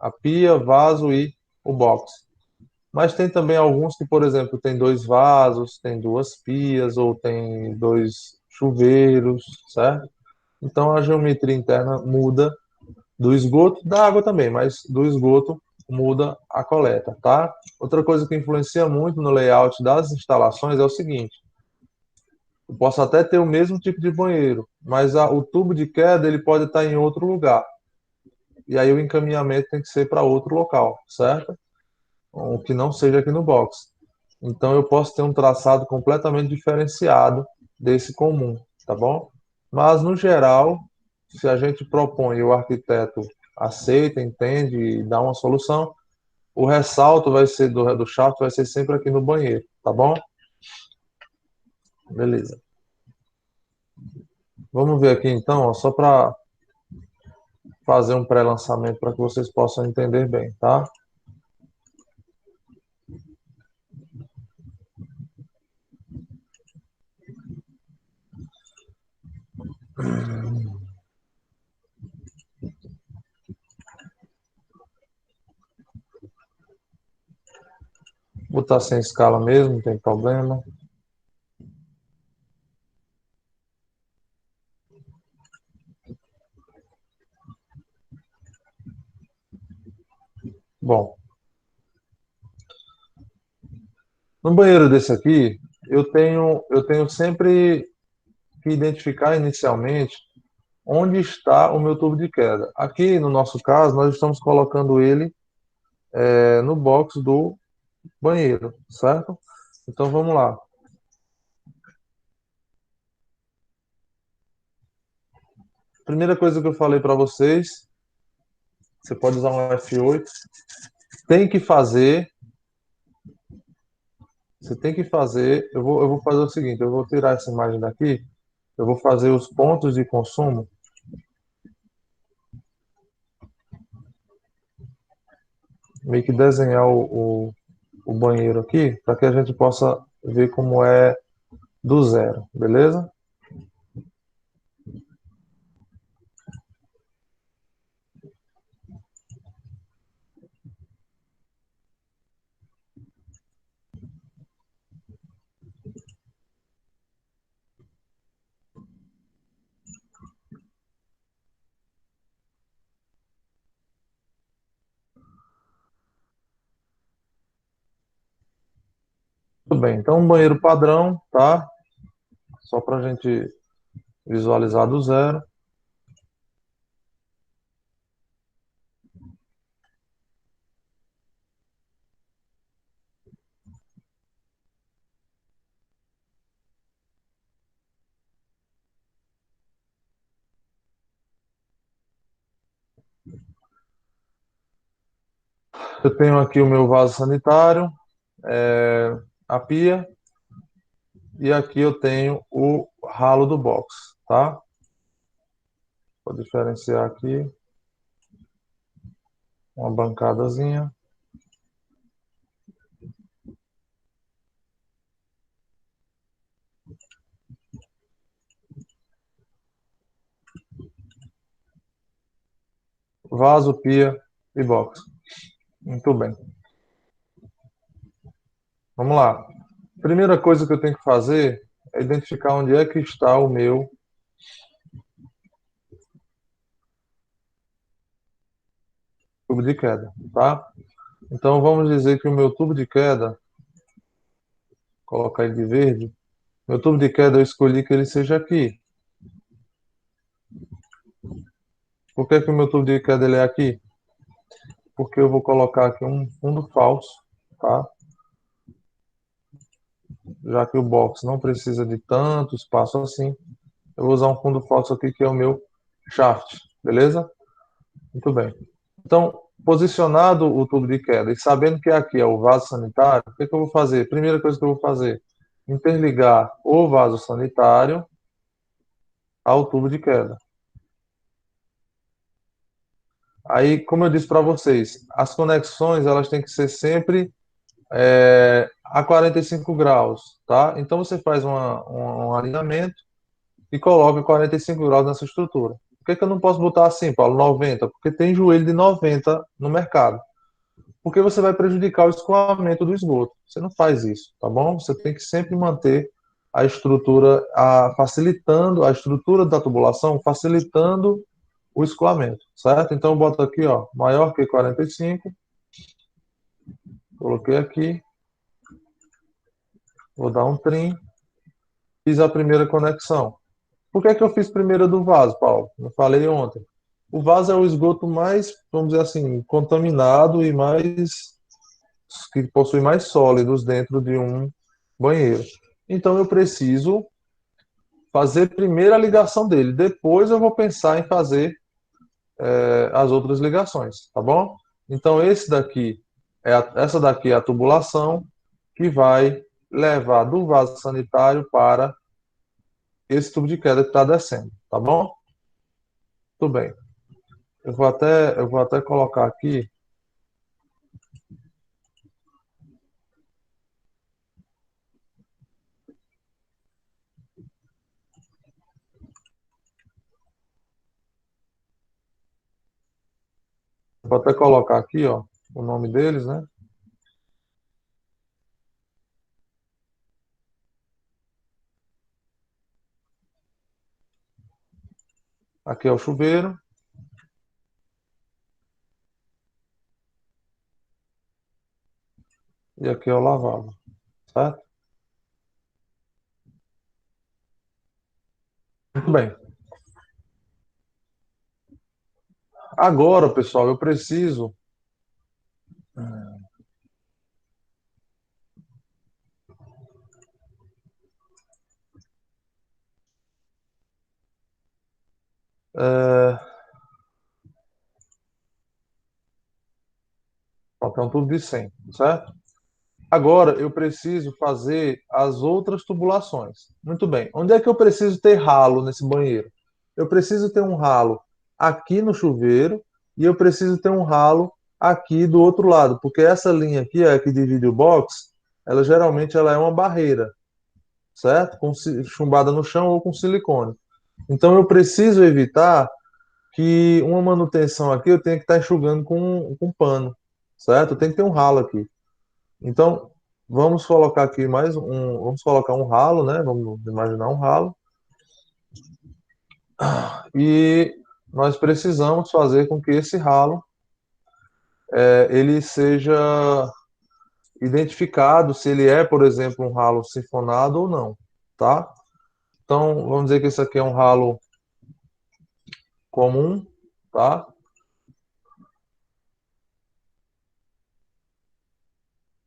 a pia, vaso e o box. Mas tem também alguns que, por exemplo, tem 2 vasos, tem 2 pias ou tem 2 chuveiros, certo? Então a geometria interna muda do esgoto, da água também, mas do esgoto muda a coleta, tá? Outra coisa que influencia muito no layout das instalações é o seguinte: eu posso até ter o mesmo tipo de banheiro, mas o tubo de queda ele pode estar em outro lugar. E aí o encaminhamento tem que ser para outro local, certo? O que não seja aqui no box. Então eu posso ter um traçado completamente diferenciado desse comum, tá bom? Mas no geral, se a gente propõe e o arquiteto aceita, entende e dá uma solução, o ressalto vai ser do shaft vai ser sempre aqui no banheiro, tá bom? Beleza. Vamos ver aqui então, ó, só para fazer um pré-lançamento para que vocês possam entender bem, tá? Vou botar sem escala mesmo, não tem problema. Bom, no banheiro desse aqui, eu tenho sempre que identificar inicialmente onde está o meu tubo de queda. Aqui, no nosso caso, nós estamos colocando ele no box do banheiro, certo? Então vamos lá. Primeira coisa que eu falei para vocês, você pode usar um F8, tem que fazer, você tem que fazer, eu vou fazer o seguinte, eu vou tirar essa imagem daqui, eu vou fazer os pontos de consumo, meio que desenhar o banheiro aqui, para que a gente possa ver como é do zero, beleza? Tudo bem, então um banheiro padrão, tá? Só para a gente visualizar do zero. Eu tenho aqui o meu vaso sanitário, a pia, e aqui eu tenho o ralo do box, tá? Vou diferenciar aqui uma bancadazinha. Vaso, pia e box. Muito bem. Vamos lá. Primeira coisa que eu tenho que fazer é identificar onde é que está o meu tubo de queda, tá? Então vamos dizer que o meu tubo de queda, colocar ele de verde, meu tubo de queda eu escolhi que ele seja aqui. Por que que o meu tubo de queda ele é aqui? Porque eu vou colocar aqui um fundo falso, tá? Já que o box não precisa de tanto espaço assim, eu vou usar um fundo falso aqui que é o meu shaft, beleza? Muito bem. Então, posicionado o tubo de queda e sabendo que aqui é o vaso sanitário, o que que eu vou fazer? Primeira coisa que eu vou fazer, interligar o vaso sanitário ao tubo de queda. Aí, como eu disse para vocês, as conexões elas têm que ser sempre a 45 graus, tá? Então você faz um alinhamento e coloca 45 graus nessa estrutura. Por que que eu não posso botar assim, Paulo, 90? Porque tem joelho de 90 no mercado. Porque você vai prejudicar o escoamento do esgoto. Você não faz isso, tá bom? Você tem que sempre manter a estrutura, facilitando a estrutura da tubulação, facilitando o escoamento, certo? Então eu boto aqui, ó, maior que 45, Coloquei aqui, vou dar um trim, fiz a primeira conexão. Por que é que eu fiz primeiro do vaso, Paulo? Eu falei ontem. O vaso é o esgoto mais, vamos dizer assim, contaminado e mais que possui mais sólidos dentro de um banheiro. Então eu preciso fazer primeiro a ligação dele, depois eu vou pensar em fazer as outras ligações, tá bom? Então essa daqui é a tubulação que vai levar do vaso sanitário para esse tubo de queda que está descendo, tá bom? Tudo bem. Eu vou até colocar aqui. Vou até colocar aqui, ó, o nome deles, né? Aqui é o chuveiro e aqui é o lavabo, certo? Muito bem. Agora, pessoal, eu preciso é, colocar um tubo de 100, certo? Agora eu preciso fazer as outras tubulações. Muito bem. Onde é que eu preciso ter ralo nesse banheiro? Eu preciso ter um ralo aqui no chuveiro e eu preciso ter um ralo aqui do outro lado, porque essa linha aqui, ó, que divide o box, ela geralmente ela é uma barreira, certo? Chumbada no chão ou com silicone. Então eu preciso evitar que uma manutenção aqui eu tenha que estar enxugando com pano, certo? Tem que ter um ralo aqui. Então, vamos colocar aqui vamos colocar um ralo, né? Vamos imaginar um ralo. E nós precisamos fazer com que esse ralo ele seja identificado se ele é, por exemplo, um ralo sifonado ou não, tá? Então, vamos dizer que esse aqui é um ralo comum, tá?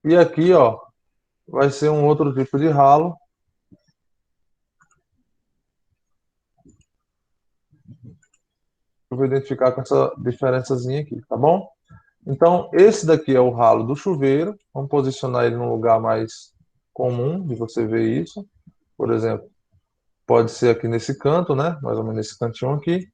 E aqui, ó, vai ser um outro tipo de ralo. Eu vou identificar com essa diferençazinha aqui, tá bom? Então, esse daqui é o ralo do chuveiro. Vamos posicionar ele num lugar mais comum de você ver isso. Por exemplo, pode ser aqui nesse canto, né? Mais ou menos nesse cantinho aqui.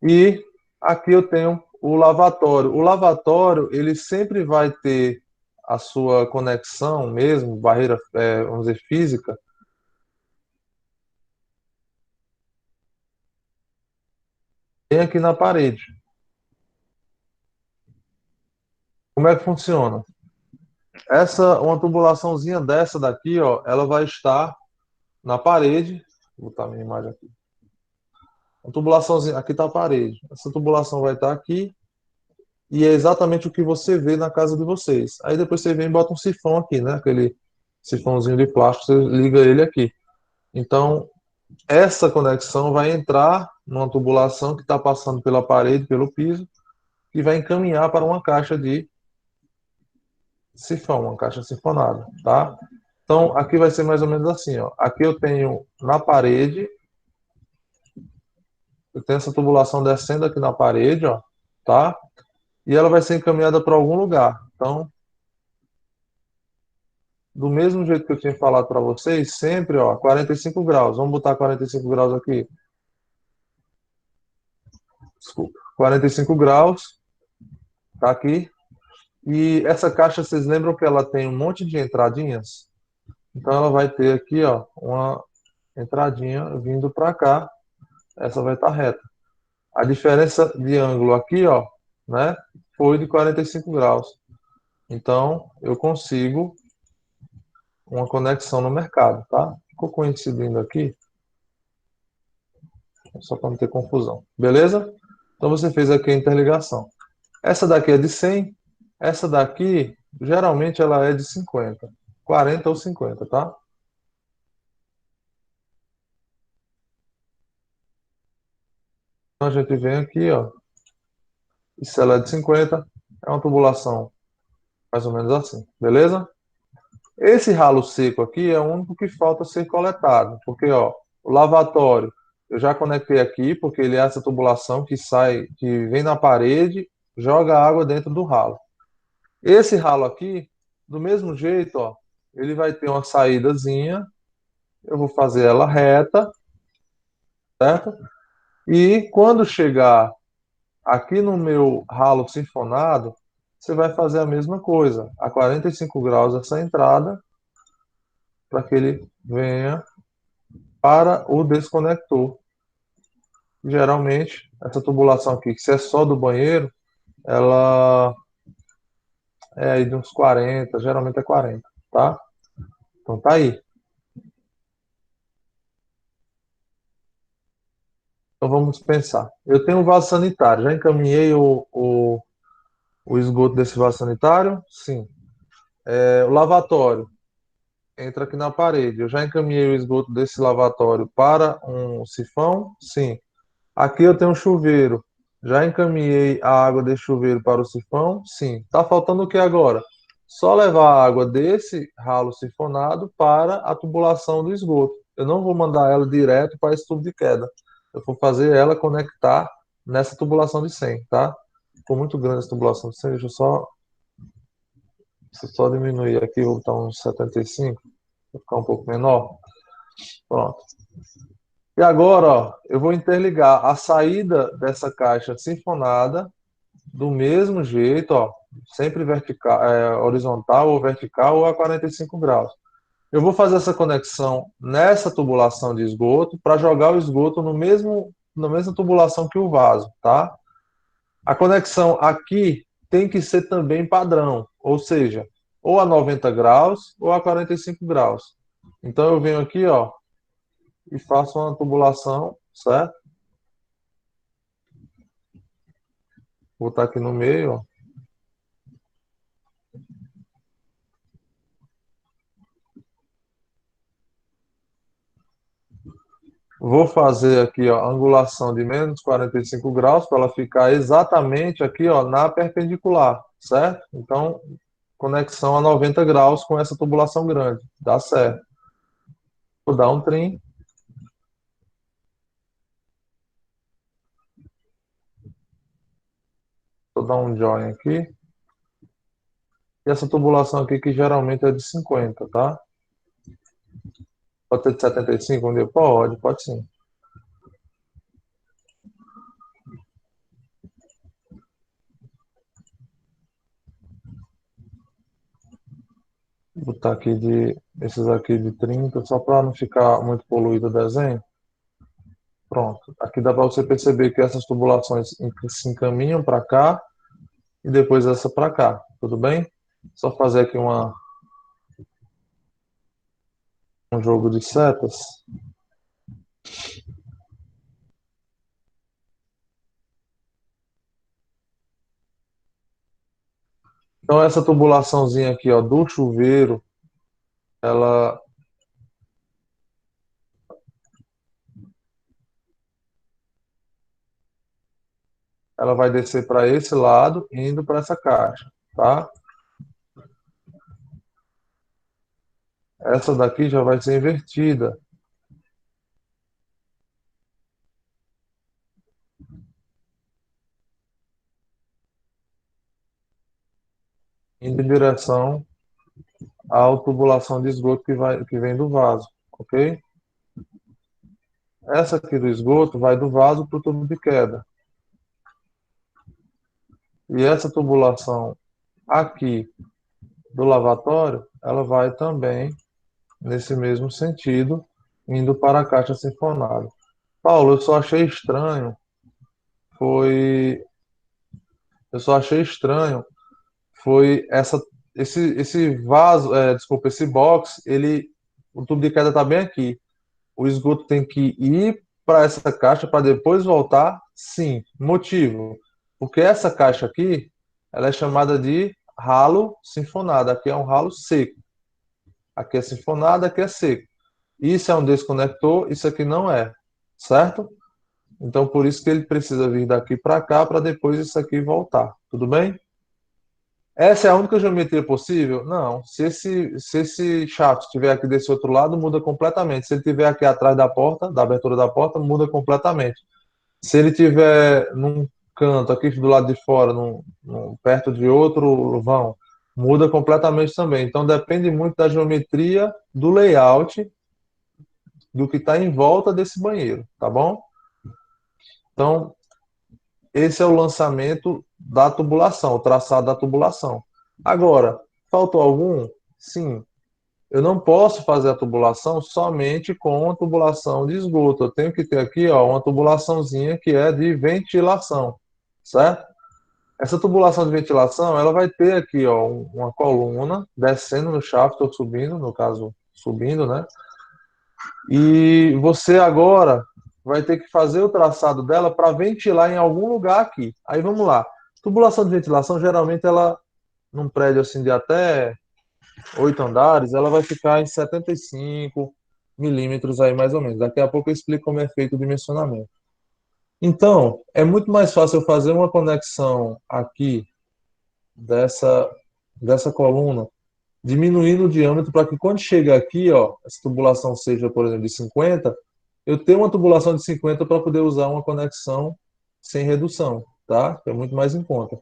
E aqui eu tenho o lavatório. O lavatório, ele sempre vai ter a sua conexão mesmo, barreira, vamos dizer, física, bem aqui na parede. Como é que funciona? Uma tubulaçãozinha dessa daqui, ó, ela vai estar na parede. Vou botar minha imagem aqui. A tubulaçãozinha, aqui está a parede. Essa tubulação vai estar aqui e é exatamente o que você vê na casa de vocês. Aí depois você vem e bota um sifão aqui, né? Aquele sifãozinho de plástico, você liga ele aqui. Então, essa conexão vai entrar numa tubulação que está passando pela parede, pelo piso, e vai encaminhar para uma caixa de sifão, uma caixa sifonada, tá? Então, aqui vai ser mais ou menos assim, ó. Aqui eu tenho na parede, eu tenho essa tubulação descendo aqui na parede, ó, tá? E ela vai ser encaminhada para algum lugar. Então, do mesmo jeito que eu tinha falado para vocês, sempre, ó, 45 graus. Vamos botar 45 graus aqui. Desculpa. 45 graus, tá aqui. E essa caixa, vocês lembram que ela tem um monte de entradinhas? Então ela vai ter aqui, ó, uma entradinha vindo para cá. Essa vai estar reta. A diferença de ângulo aqui, ó, né, foi de 45 graus. Então eu consigo uma conexão no mercado, tá? Ficou coincidindo aqui, só para não ter confusão. Beleza? Então você fez aqui a interligação. Essa daqui é de 100, Essa daqui, geralmente ela é de 50, 40 ou 50, tá? Então a gente vem aqui, ó, e se ela é de 50, é uma tubulação mais ou menos assim, beleza? Esse ralo seco aqui é o único que falta ser coletado, porque ó, o lavatório eu já conectei aqui, porque ele é essa tubulação que sai, que vem na parede, joga água dentro do ralo. Esse ralo aqui, do mesmo jeito, ó, ele vai ter uma saídazinha, eu vou fazer ela reta, certo? E quando chegar aqui no meu ralo sinfonado, você vai fazer a mesma coisa, a 45 graus essa entrada, para que ele venha para o desconector. Geralmente, essa tubulação aqui, que se é só do banheiro, ela é aí de uns 40, geralmente é 40, tá? Então tá aí. Então vamos pensar. Eu tenho um vaso sanitário, já encaminhei o esgoto desse vaso sanitário? Sim. O lavatório entra aqui na parede. Eu já encaminhei o esgoto desse lavatório para um sifão? Sim. Aqui eu tenho um chuveiro. Já encaminhei a água desse chuveiro para o sifão? Sim. Tá faltando o que agora? Só levar a água desse ralo sifonado para a tubulação do esgoto. Eu não vou mandar ela direto para esse tubo de queda. Eu vou fazer ela conectar nessa tubulação de 100, tá? Ficou muito grande essa tubulação de 100. Deixa eu só diminuir aqui, vou botar uns 75, vai ficar um pouco menor. Pronto. E agora, ó, eu vou interligar a saída dessa caixa sinfonada do mesmo jeito, ó, sempre vertical, horizontal ou vertical ou a 45 graus. Eu vou fazer essa conexão nessa tubulação de esgoto para jogar o esgoto na mesma tubulação que o vaso, tá? A conexão aqui tem que ser também padrão, ou seja, ou a 90 graus ou a 45 graus. Então eu venho aqui, ó, e faço uma tubulação, certo? Vou botar aqui no meio, ó. Vou fazer aqui, ó, angulação de menos 45 graus para ela ficar exatamente aqui, ó, na perpendicular, certo? Então, conexão a 90 graus com essa tubulação grande. Dá certo. Vou dar um trim, vou dar um join aqui. E essa tubulação aqui que geralmente é de 50, tá? Pode ter de 75 um dia? Pode sim. Vou botar aqui esses aqui de 30, só para não ficar muito poluído o desenho. Pronto. Aqui dá para você perceber que essas tubulações se encaminham para cá e depois essa para cá. Tudo bem? Só fazer aqui um jogo de setas. Então essa tubulaçãozinha aqui, ó, do chuveiro, ela ela vai descer para esse lado, indo para essa caixa, tá? Essa daqui já vai ser invertida, indo em direção à tubulação de esgoto que vem do vaso, ok? Essa aqui do esgoto vai do vaso para o tubo de queda. E essa tubulação aqui do lavatório, ela vai também nesse mesmo sentido, indo para a caixa sinfonada. Paulo, foi, eu só achei estranho, foi esse vaso, desculpa, esse box, o tubo de queda está bem aqui. O esgoto tem que ir para essa caixa para depois voltar? Sim. Motivo? Porque essa caixa aqui, ela é chamada de ralo sinfonado, aqui é um ralo seco. Aqui é sinfonado, aqui é seco. Isso é um desconector, isso aqui não é, certo? Então, por isso que ele precisa vir daqui para cá, para depois isso aqui voltar. Tudo bem? Essa é a única geometria possível? Não. Se esse chato estiver aqui desse outro lado, muda completamente. Se ele estiver aqui atrás da porta, da abertura da porta, muda completamente. Se ele estiver num canto aqui do lado de fora, perto de outro vão, muda completamente também. Então depende muito da geometria, do layout, do que está em volta desse banheiro, tá bom? Então, esse é o lançamento da tubulação, o traçado da tubulação. Agora, faltou algum? Sim. Eu não posso fazer a tubulação somente com a tubulação de esgoto. Eu tenho que ter aqui, ó, uma tubulaçãozinha que é de ventilação, certo? Essa tubulação de ventilação, ela vai ter aqui, ó, uma coluna descendo no shaft ou subindo, no caso, subindo, né? E você agora vai ter que fazer o traçado dela para ventilar em algum lugar aqui. Aí vamos lá. Tubulação de ventilação, geralmente ela, num prédio assim de até 8 andares, ela vai ficar em 75 milímetros aí mais ou menos. Daqui a pouco eu explico como é feito o dimensionamento. Então, é muito mais fácil eu fazer uma conexão aqui dessa, dessa coluna, diminuindo o diâmetro para que quando chega aqui, ó, essa tubulação seja, por exemplo, de 50, eu tenho uma tubulação de 50 para poder usar uma conexão sem redução, tá? Que é muito mais em conta.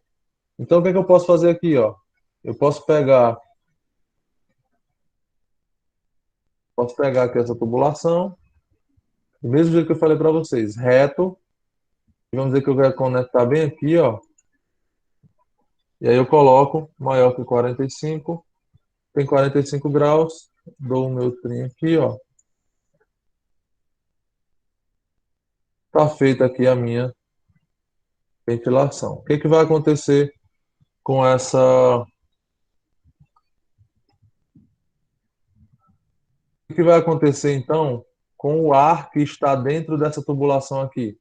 Então, o que é que eu posso fazer aqui, ó? Eu posso pegar aqui essa tubulação, do mesmo jeito que eu falei para vocês, reto, e vamos dizer que eu quero conectar bem aqui, ó, e aí eu coloco maior que 45, tem 45 graus, dou o meu trim aqui, ó, tá feita aqui a minha ventilação. O que que vai acontecer com essa, o que que vai acontecer então com o ar que está dentro dessa tubulação aqui?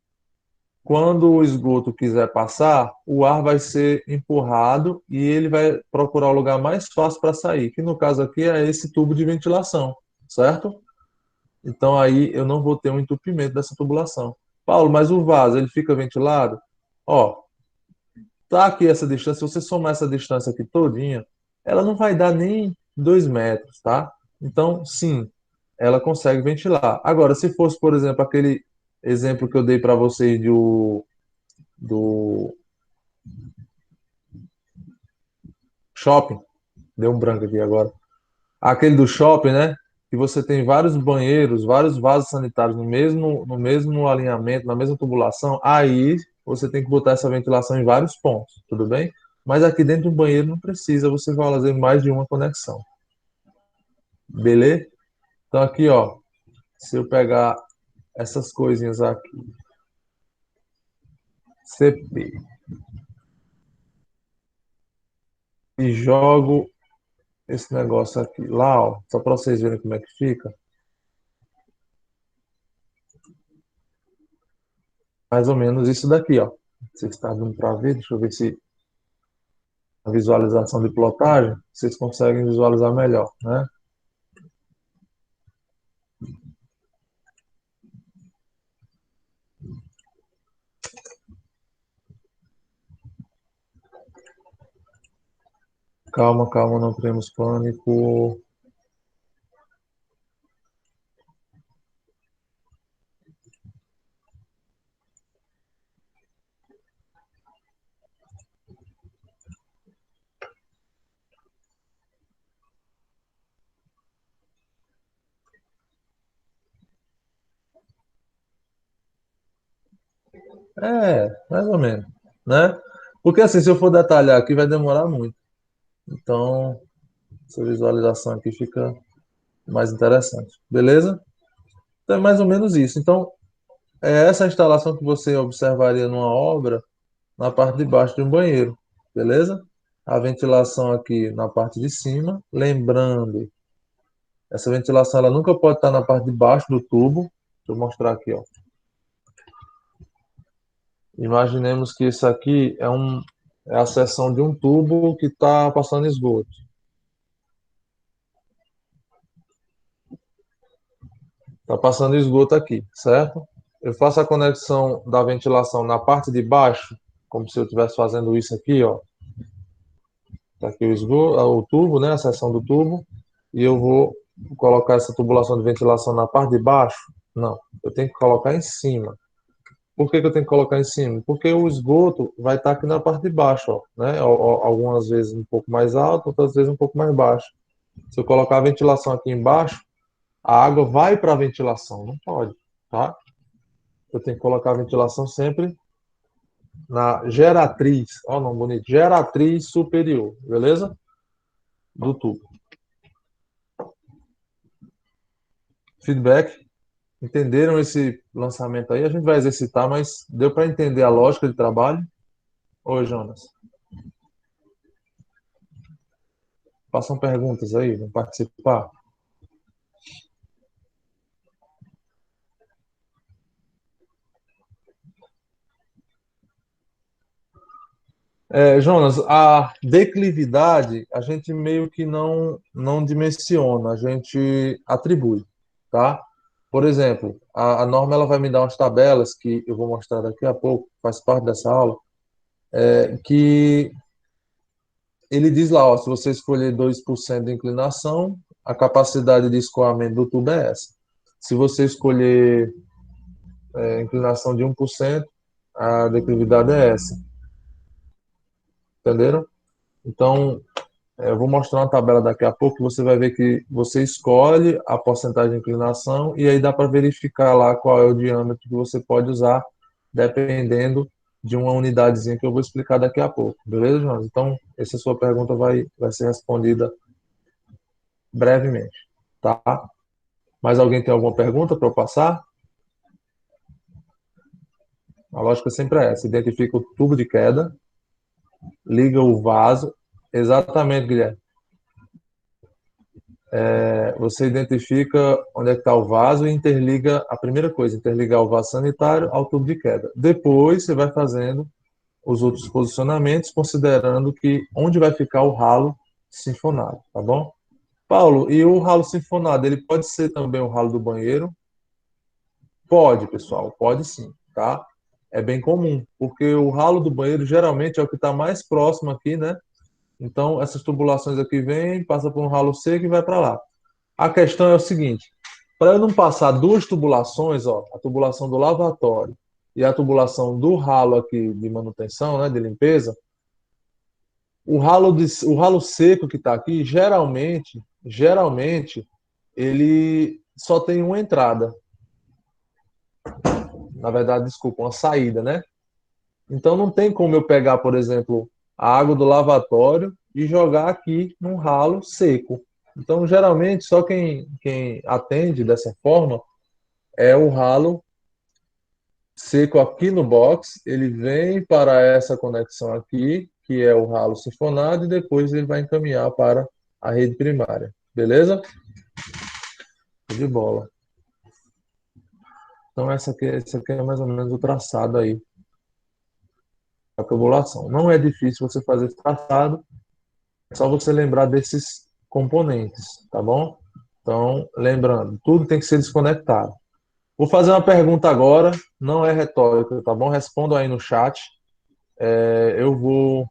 Quando o esgoto quiser passar, o ar vai ser empurrado e ele vai procurar o lugar mais fácil para sair, que no caso aqui é esse tubo de ventilação, certo? Então aí eu não vou ter um entupimento dessa tubulação. Paulo, mas o vaso, ele fica ventilado? Ó, tá aqui essa distância, se você somar essa distância aqui todinha, ela não vai dar nem 2 metros, tá? Então, sim, ela consegue ventilar. Agora, se fosse, por exemplo, aquele exemplo que eu dei para vocês do shopping, deu um branco aqui agora. Aquele do shopping, né? Que você tem vários banheiros, vários vasos sanitários no mesmo alinhamento, na mesma tubulação, aí você tem que botar essa ventilação em vários pontos, tudo bem? Mas aqui dentro do banheiro não precisa, você vai fazer mais de uma conexão, beleza? Então aqui, ó, se eu pegar essas coisinhas aqui, CP, e jogo esse negócio aqui lá, ó, só para vocês verem como é que fica, mais ou menos isso daqui, ó. Vocês estão dando para ver, deixa eu ver se a visualização de plotagem, vocês conseguem visualizar melhor, né? Calma, calma, não temos pânico. É, mais ou menos, né? Porque assim, se eu for detalhar aqui, vai demorar muito. Então, essa visualização aqui fica mais interessante. Beleza? Então, é mais ou menos isso. Então, é essa instalação que você observaria numa obra na parte de baixo de um banheiro. Beleza? A ventilação aqui na parte de cima. Lembrando, essa ventilação ela nunca pode estar na parte de baixo do tubo. Deixa eu mostrar aqui, ó. Imaginemos que isso aqui é a seção de um tubo que está passando esgoto. Está passando esgoto aqui, certo? Eu faço a conexão da ventilação na parte de baixo, como se eu estivesse fazendo isso aqui, ó. Tá aqui o esgoto, o tubo, né? A seção do tubo. E eu vou colocar essa tubulação de ventilação na parte de baixo? Não, eu tenho que colocar em cima. Por que que eu tenho que colocar em cima? Porque o esgoto vai estar aqui na parte de baixo, ó, né? Algumas vezes um pouco mais alto, outras vezes um pouco mais baixo. Se eu colocar a ventilação aqui embaixo, a água vai para a ventilação, não pode, tá? Eu tenho que colocar a ventilação sempre na geratriz, ó, não bonito, geratriz superior, beleza? Do tubo. Feedback. Entenderam esse lançamento aí? A gente vai exercitar, mas deu para entender a lógica de trabalho? Oi, Jonas. Façam perguntas aí, vão participar. Jonas, a declividade a gente meio que não dimensiona, a gente atribui, tá? Por exemplo, a norma ela vai me dar umas tabelas que eu vou mostrar daqui a pouco, faz parte dessa aula, que ele diz lá, ó, se você escolher 2% de inclinação, a capacidade de escoamento do tubo é essa. Se você escolher inclinação de 1%, a declividade é essa. Entenderam? Então, eu vou mostrar uma tabela daqui a pouco que você vai ver que você escolhe a porcentagem de inclinação e aí dá para verificar lá qual é o diâmetro que você pode usar, dependendo de uma unidadezinha que eu vou explicar daqui a pouco. Beleza, Jonas? Então, essa sua pergunta vai ser respondida brevemente, tá? Mais alguém tem alguma pergunta para eu passar? A lógica sempre é essa: identifica o tubo de queda, liga o vaso. Exatamente, Guilherme. Você identifica onde é que está o vaso e interliga, a primeira coisa, interligar o vaso sanitário ao tubo de queda. Depois você vai fazendo os outros posicionamentos, considerando que onde vai ficar o ralo sinfonado, tá bom? Paulo, e o ralo sinfonado, ele pode ser também o ralo do banheiro? Pode, pessoal, pode sim, tá? É bem comum, porque o ralo do banheiro geralmente é o que está mais próximo aqui, né? Então, essas tubulações aqui vêm, passa por um ralo seco e vai para lá. A questão é o seguinte: para eu não passar duas tubulações, ó, a tubulação do lavatório e a tubulação do ralo aqui de manutenção, né, de limpeza, o ralo seco que está aqui, geralmente, ele só tem uma entrada. Na verdade, desculpa, uma saída, né? Então não tem como eu pegar, por exemplo, a água do lavatório e jogar aqui num ralo seco. Então, geralmente, só quem atende dessa forma é o ralo seco aqui no box. Ele vem para essa conexão aqui, que é o ralo sifonado, e depois ele vai encaminhar para a rede primária. Beleza? De bola. Então, esse aqui é mais ou menos o traçado aí da tubulação. Não é difícil você fazer esse traçado, é só você lembrar desses componentes, tá bom? Então, lembrando, tudo tem que ser desconectado. Vou fazer uma pergunta agora, não é retórica, tá bom? Respondam aí no chat. É, eu vou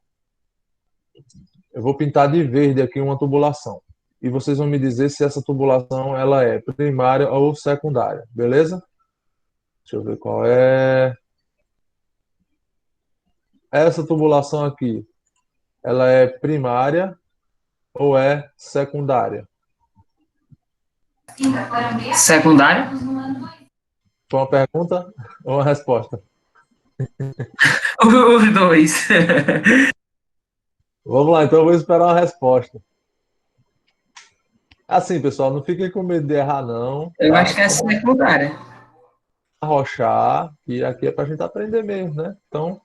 pintar de verde aqui uma tubulação. E vocês vão me dizer se essa tubulação ela é primária ou secundária, beleza? Deixa eu ver qual é. Essa tubulação aqui, ela é primária ou é secundária? Secundário? Foi uma pergunta ou uma resposta? Os dois. Vamos lá, então eu vou esperar uma resposta. Assim, pessoal, não fiquem com medo de errar, não, Eu acho tá? que é secundária. Arrochar, e aqui é pra gente aprender mesmo, né? Então,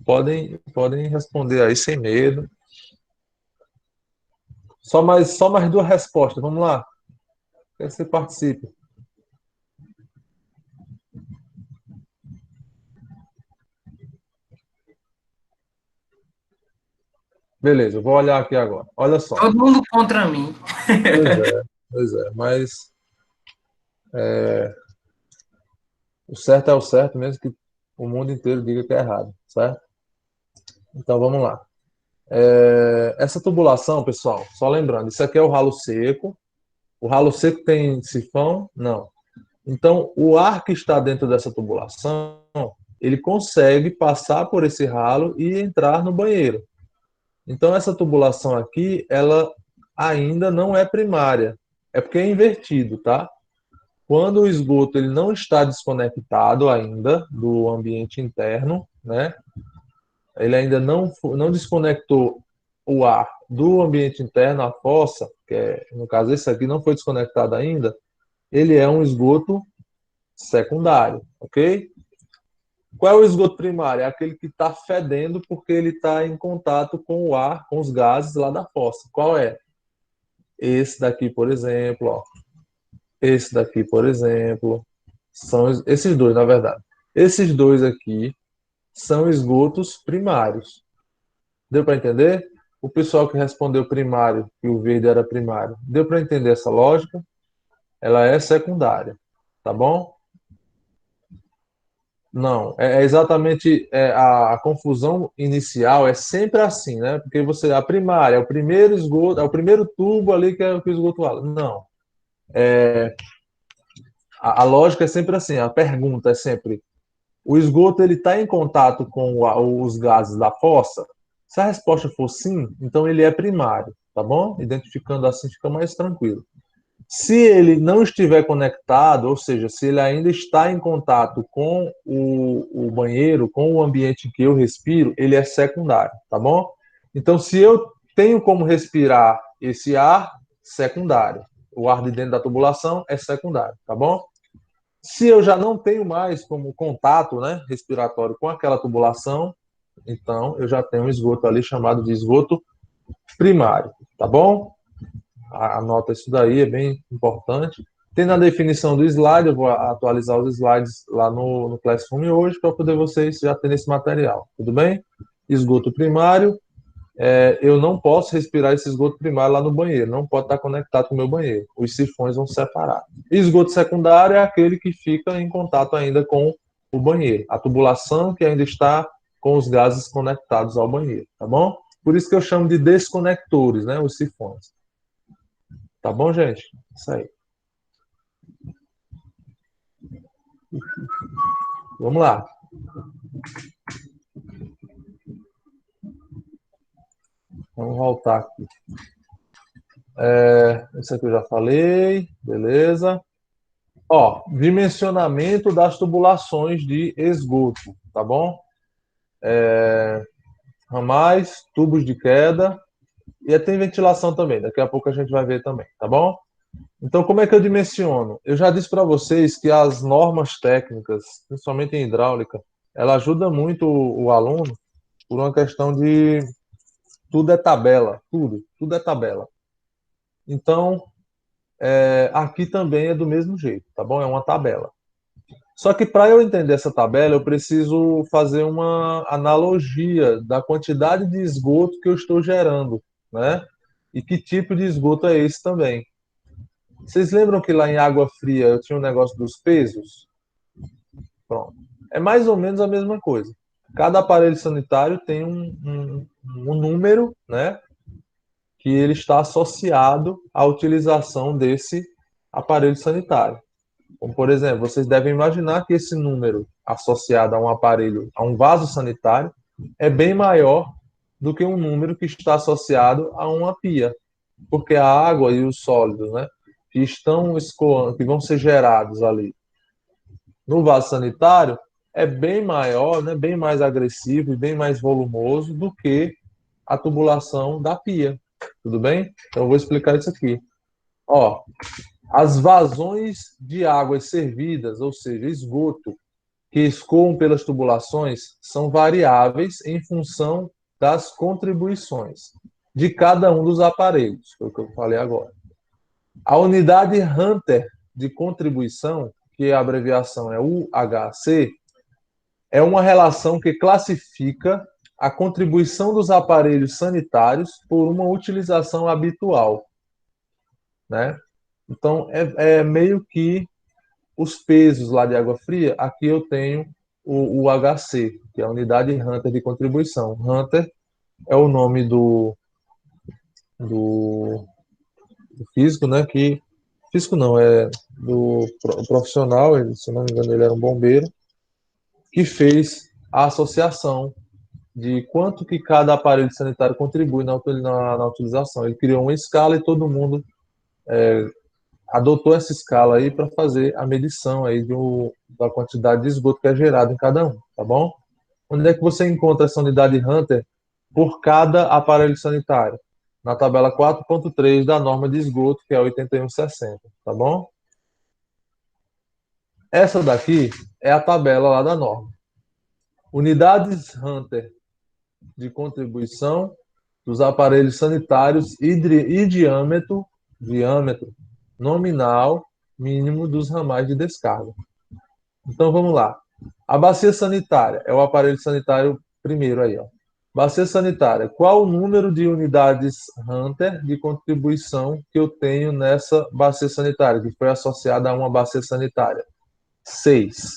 podem responder aí sem medo. Só mais duas respostas, vamos lá. Quer que você participe. Beleza, eu vou olhar aqui agora. Olha só. Todo mundo contra mim. Pois é, mas o certo é o certo, mesmo que o mundo inteiro diga que é errado, certo? Então vamos lá. Essa tubulação, pessoal, só lembrando, isso aqui é o ralo seco. O ralo seco tem sifão? Não. Então, o ar que está dentro dessa tubulação, ele consegue passar por esse ralo e entrar no banheiro. Então, essa tubulação aqui, ela ainda não é primária. É porque é invertido, tá? Quando o esgoto ele não está desconectado ainda do ambiente interno, né? Ele ainda não desconectou o ar do ambiente interno, a fossa, que é, no caso esse aqui não foi desconectado ainda, ele é um esgoto secundário, ok? Qual é o esgoto primário? É aquele que está fedendo porque ele está em contato com o ar, com os gases lá da fossa. Qual é? Esse daqui, por exemplo, ó. Esse daqui, por exemplo, são esses dois, na verdade. Esses dois aqui são esgotos primários. Deu para entender? O pessoal que respondeu primário, que o verde era primário, deu para entender essa lógica? Ela é secundária, tá bom? Não, é exatamente a confusão inicial é sempre assim, né? Porque você a primária é o primeiro esgoto, é o primeiro tubo ali que é o que o esgoto fala. Não, a lógica é sempre assim. A pergunta é sempre: o esgoto ele está em contato com os gases da fossa? Se a resposta for sim, então ele é primário, tá bom? Identificando assim fica mais tranquilo. Se ele não estiver conectado, ou seja, se ele ainda está em contato com o banheiro, com o ambiente que eu respiro, ele é secundário, tá bom? Então, se eu tenho como respirar esse ar, secundário. O ar de dentro da tubulação é secundário, tá bom? Se eu já não tenho mais como contato, né, respiratório com aquela tubulação, então eu já tenho um esgoto ali chamado de esgoto primário, tá bom? Anota isso daí, é bem importante. Tem na definição do slide, eu vou atualizar os slides lá no Classroom hoje para poder vocês já terem esse material, tudo bem? Esgoto primário, eu não posso respirar esse esgoto primário lá no banheiro, não pode estar conectado com o meu banheiro, os sifões vão separar. Esgoto secundário é aquele que fica em contato ainda com o banheiro, a tubulação que ainda está com os gases conectados ao banheiro, tá bom? Por isso que eu chamo de desconectores, né, os sifões. Tá bom, gente? Isso aí. Vamos lá. Vamos voltar aqui. Isso aqui eu já falei, beleza. Ó, dimensionamento das tubulações de esgoto, tá bom? Ramais, tubos de queda e tem ventilação também. Daqui a pouco a gente vai ver também, tá bom? Então, como é que eu dimensiono? Eu já disse para vocês que as normas técnicas, principalmente em hidráulica, ela ajuda muito o aluno por uma questão de tudo é tabela, tudo é tabela. Então, aqui também é do mesmo jeito, tá bom? É uma tabela. Só que para eu entender essa tabela, eu preciso fazer uma analogia da quantidade de esgoto que eu estou gerando, né? E que tipo de esgoto é esse também. Vocês lembram que lá em água fria eu tinha um negócio dos pesos? Pronto. É mais ou menos a mesma coisa. Cada aparelho sanitário tem um número, né? Que ele está associado à utilização desse aparelho sanitário. Como, por exemplo, vocês devem imaginar que esse número associado a um aparelho, a um vaso sanitário, é bem maior do que um número que está associado a uma pia, porque a água e os sólidos, né, que estão escoando, que vão ser gerados ali no vaso sanitário, é bem maior, né, bem mais agressivo e bem mais volumoso do que a tubulação da pia. Tudo bem? Então eu vou explicar isso aqui. Ó, as vazões de águas servidas, ou seja, esgoto, que escoam pelas tubulações, são variáveis em função das contribuições de cada um dos aparelhos, foi o que eu falei agora. A unidade Hunter de contribuição, que a abreviação é UHC, é uma relação que classifica a contribuição dos aparelhos sanitários por uma utilização habitual, né? Então, é meio que os pesos lá de água fria. Aqui eu tenho o HC, que é a unidade Hunter de contribuição. Hunter é o nome do físico, né? Que físico não, é do profissional, se não me engano, ele era um bombeiro, que fez a associação de quanto que cada aparelho sanitário contribui na utilização. Ele criou uma escala e todo mundo adotou essa escala aí para fazer a medição aí da quantidade de esgoto que é gerado em cada um, tá bom? Onde é que você encontra essa unidade Hunter por cada aparelho sanitário? Na tabela 4.3 da norma de esgoto, que é 8160, tá bom? Essa daqui é a tabela lá da norma. Unidades Hunter de contribuição dos aparelhos sanitários e diâmetro nominal mínimo dos ramais de descarga. Então vamos lá. A bacia sanitária é o aparelho sanitário primeiro aí, ó. Bacia sanitária. Qual o número de unidades Hunter de contribuição que eu tenho nessa bacia sanitária, que foi associada a uma bacia sanitária? 6.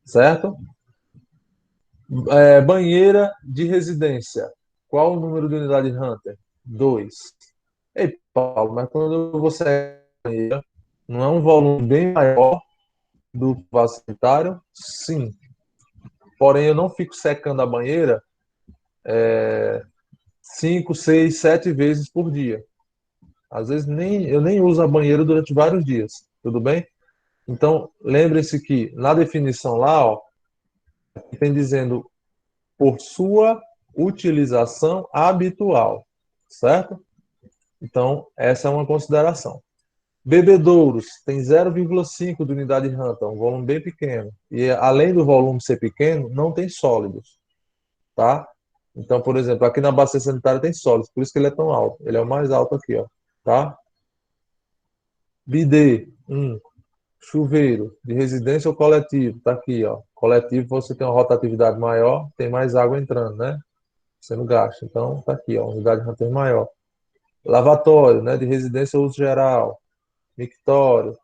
Certo? Banheira de residência. Qual o número de unidade Hunter? 2. Ei, Paulo, mas quando você banheira, não é um volume bem maior do vaso sanitário? Sim. Porém, eu não fico secando a banheira 5, 6, 7 vezes por dia. Às vezes eu nem uso a banheira durante vários dias. Tudo bem? Então, lembre-se que na definição lá, ó, tem dizendo por sua utilização habitual, certo? Então, essa é uma consideração. Bebedouros tem 0,5 de unidade Hunter, um volume bem pequeno. E além do volume ser pequeno, não tem sólidos, tá? Então, por exemplo, aqui na bacia sanitária tem sólidos, por isso que ele é tão alto. Ele é o mais alto aqui, ó, tá? Bidê, chuveiro de residência ou coletivo, tá aqui, ó. Coletivo você tem uma rotatividade maior, tem mais água entrando, né? Você não gasta. Então, tá aqui, ó, unidade Hunter maior. Lavatório, né, de residência ou uso geral. Mictório,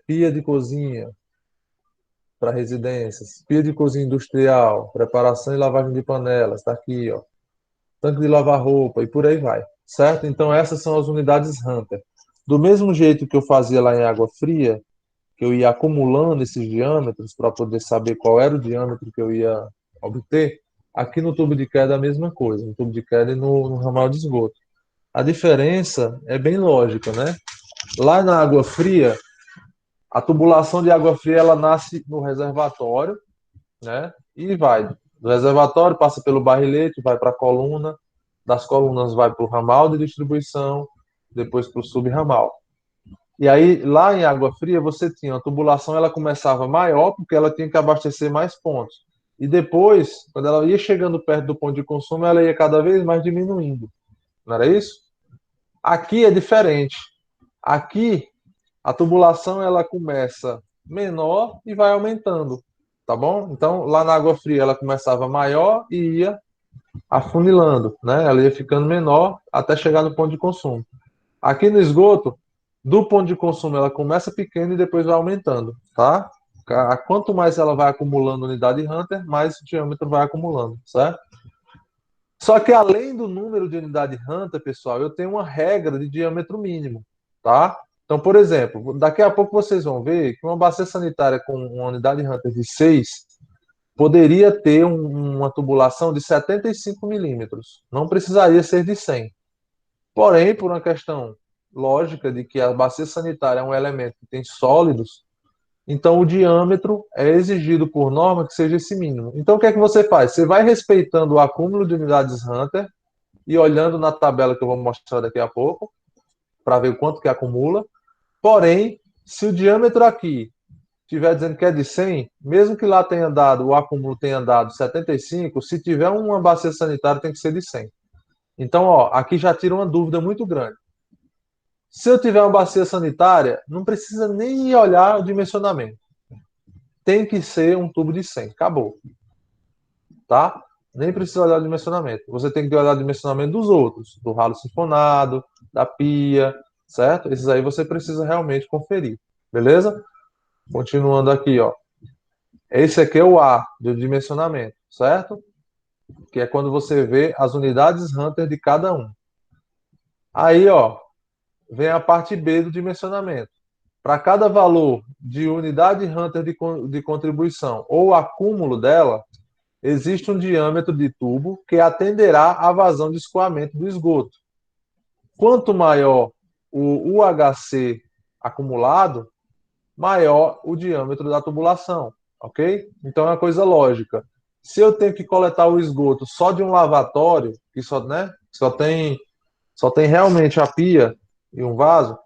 pia de cozinha para residências, pia de cozinha industrial, preparação e lavagem de panelas, está aqui, ó. Tanque de lavar roupa e por aí vai, certo? Então essas são as unidades Hunter. Do mesmo jeito que eu fazia lá em água fria, que eu ia acumulando esses diâmetros para poder saber qual era o diâmetro que eu ia obter, aqui no tubo de queda é a mesma coisa, no tubo de queda e no ramal de esgoto. A diferença é bem lógica, né? Lá na água fria, a tubulação de água fria ela nasce no reservatório, né? E vai do reservatório, passa pelo barrilete, vai para a coluna, das colunas vai para o ramal de distribuição, depois para o subramal. E aí, lá em água fria, você tinha a tubulação, ela começava maior, porque ela tinha que abastecer mais pontos. E depois, quando ela ia chegando perto do ponto de consumo, ela ia cada vez mais diminuindo. Não era isso? Aqui é diferente. Aqui, a tubulação ela começa menor e vai aumentando, tá bom? Então, lá na água fria ela começava maior e ia afunilando, né? Ela ia ficando menor até chegar no ponto de consumo. Aqui no esgoto, do ponto de consumo ela começa pequena e depois vai aumentando, tá? Quanto mais ela vai acumulando unidade Hunter, mais o diâmetro vai acumulando, certo? Só que além do número de unidade Hunter, pessoal, eu tenho uma regra de diâmetro mínimo, tá? Então, por exemplo, daqui a pouco vocês vão ver que uma bacia sanitária com uma unidade Hunter de 6 poderia ter uma tubulação de 75 milímetros. Não precisaria ser de 100. Porém, por uma questão lógica de que a bacia sanitária é um elemento que tem sólidos, então o diâmetro é exigido por norma que seja esse mínimo. Então, o que é que você faz? Você vai respeitando o acúmulo de unidades Hunter e olhando na tabela que eu vou mostrar daqui a pouco, para ver o quanto que acumula. Porém, se o diâmetro aqui estiver dizendo que é de 100, mesmo que lá tenha dado, o acúmulo tenha dado 75, se tiver uma bacia sanitária tem que ser de 100. Então, ó, aqui já tira uma dúvida muito grande. Se eu tiver uma bacia sanitária, não precisa nem olhar o dimensionamento. Tem que ser um tubo de 100. Acabou. Tá? Nem precisa olhar o dimensionamento. Você tem que olhar o dimensionamento dos outros, do ralo sinfonado, da pia, certo? Esses aí você precisa realmente conferir, beleza? Continuando aqui, ó. Esse aqui é o A, do dimensionamento, certo? Que é quando você vê as unidades Hunter de cada um. Aí, ó, vem a parte B do dimensionamento. Para cada valor de unidade Hunter de contribuição ou acúmulo dela, existe um diâmetro de tubo que atenderá à vazão de escoamento do esgoto. Quanto maior o UHC acumulado, maior o diâmetro da tubulação, ok? Então é uma coisa lógica. Se eu tenho que coletar o esgoto só de um lavatório, que só, né, só tem realmente a pia e um vaso,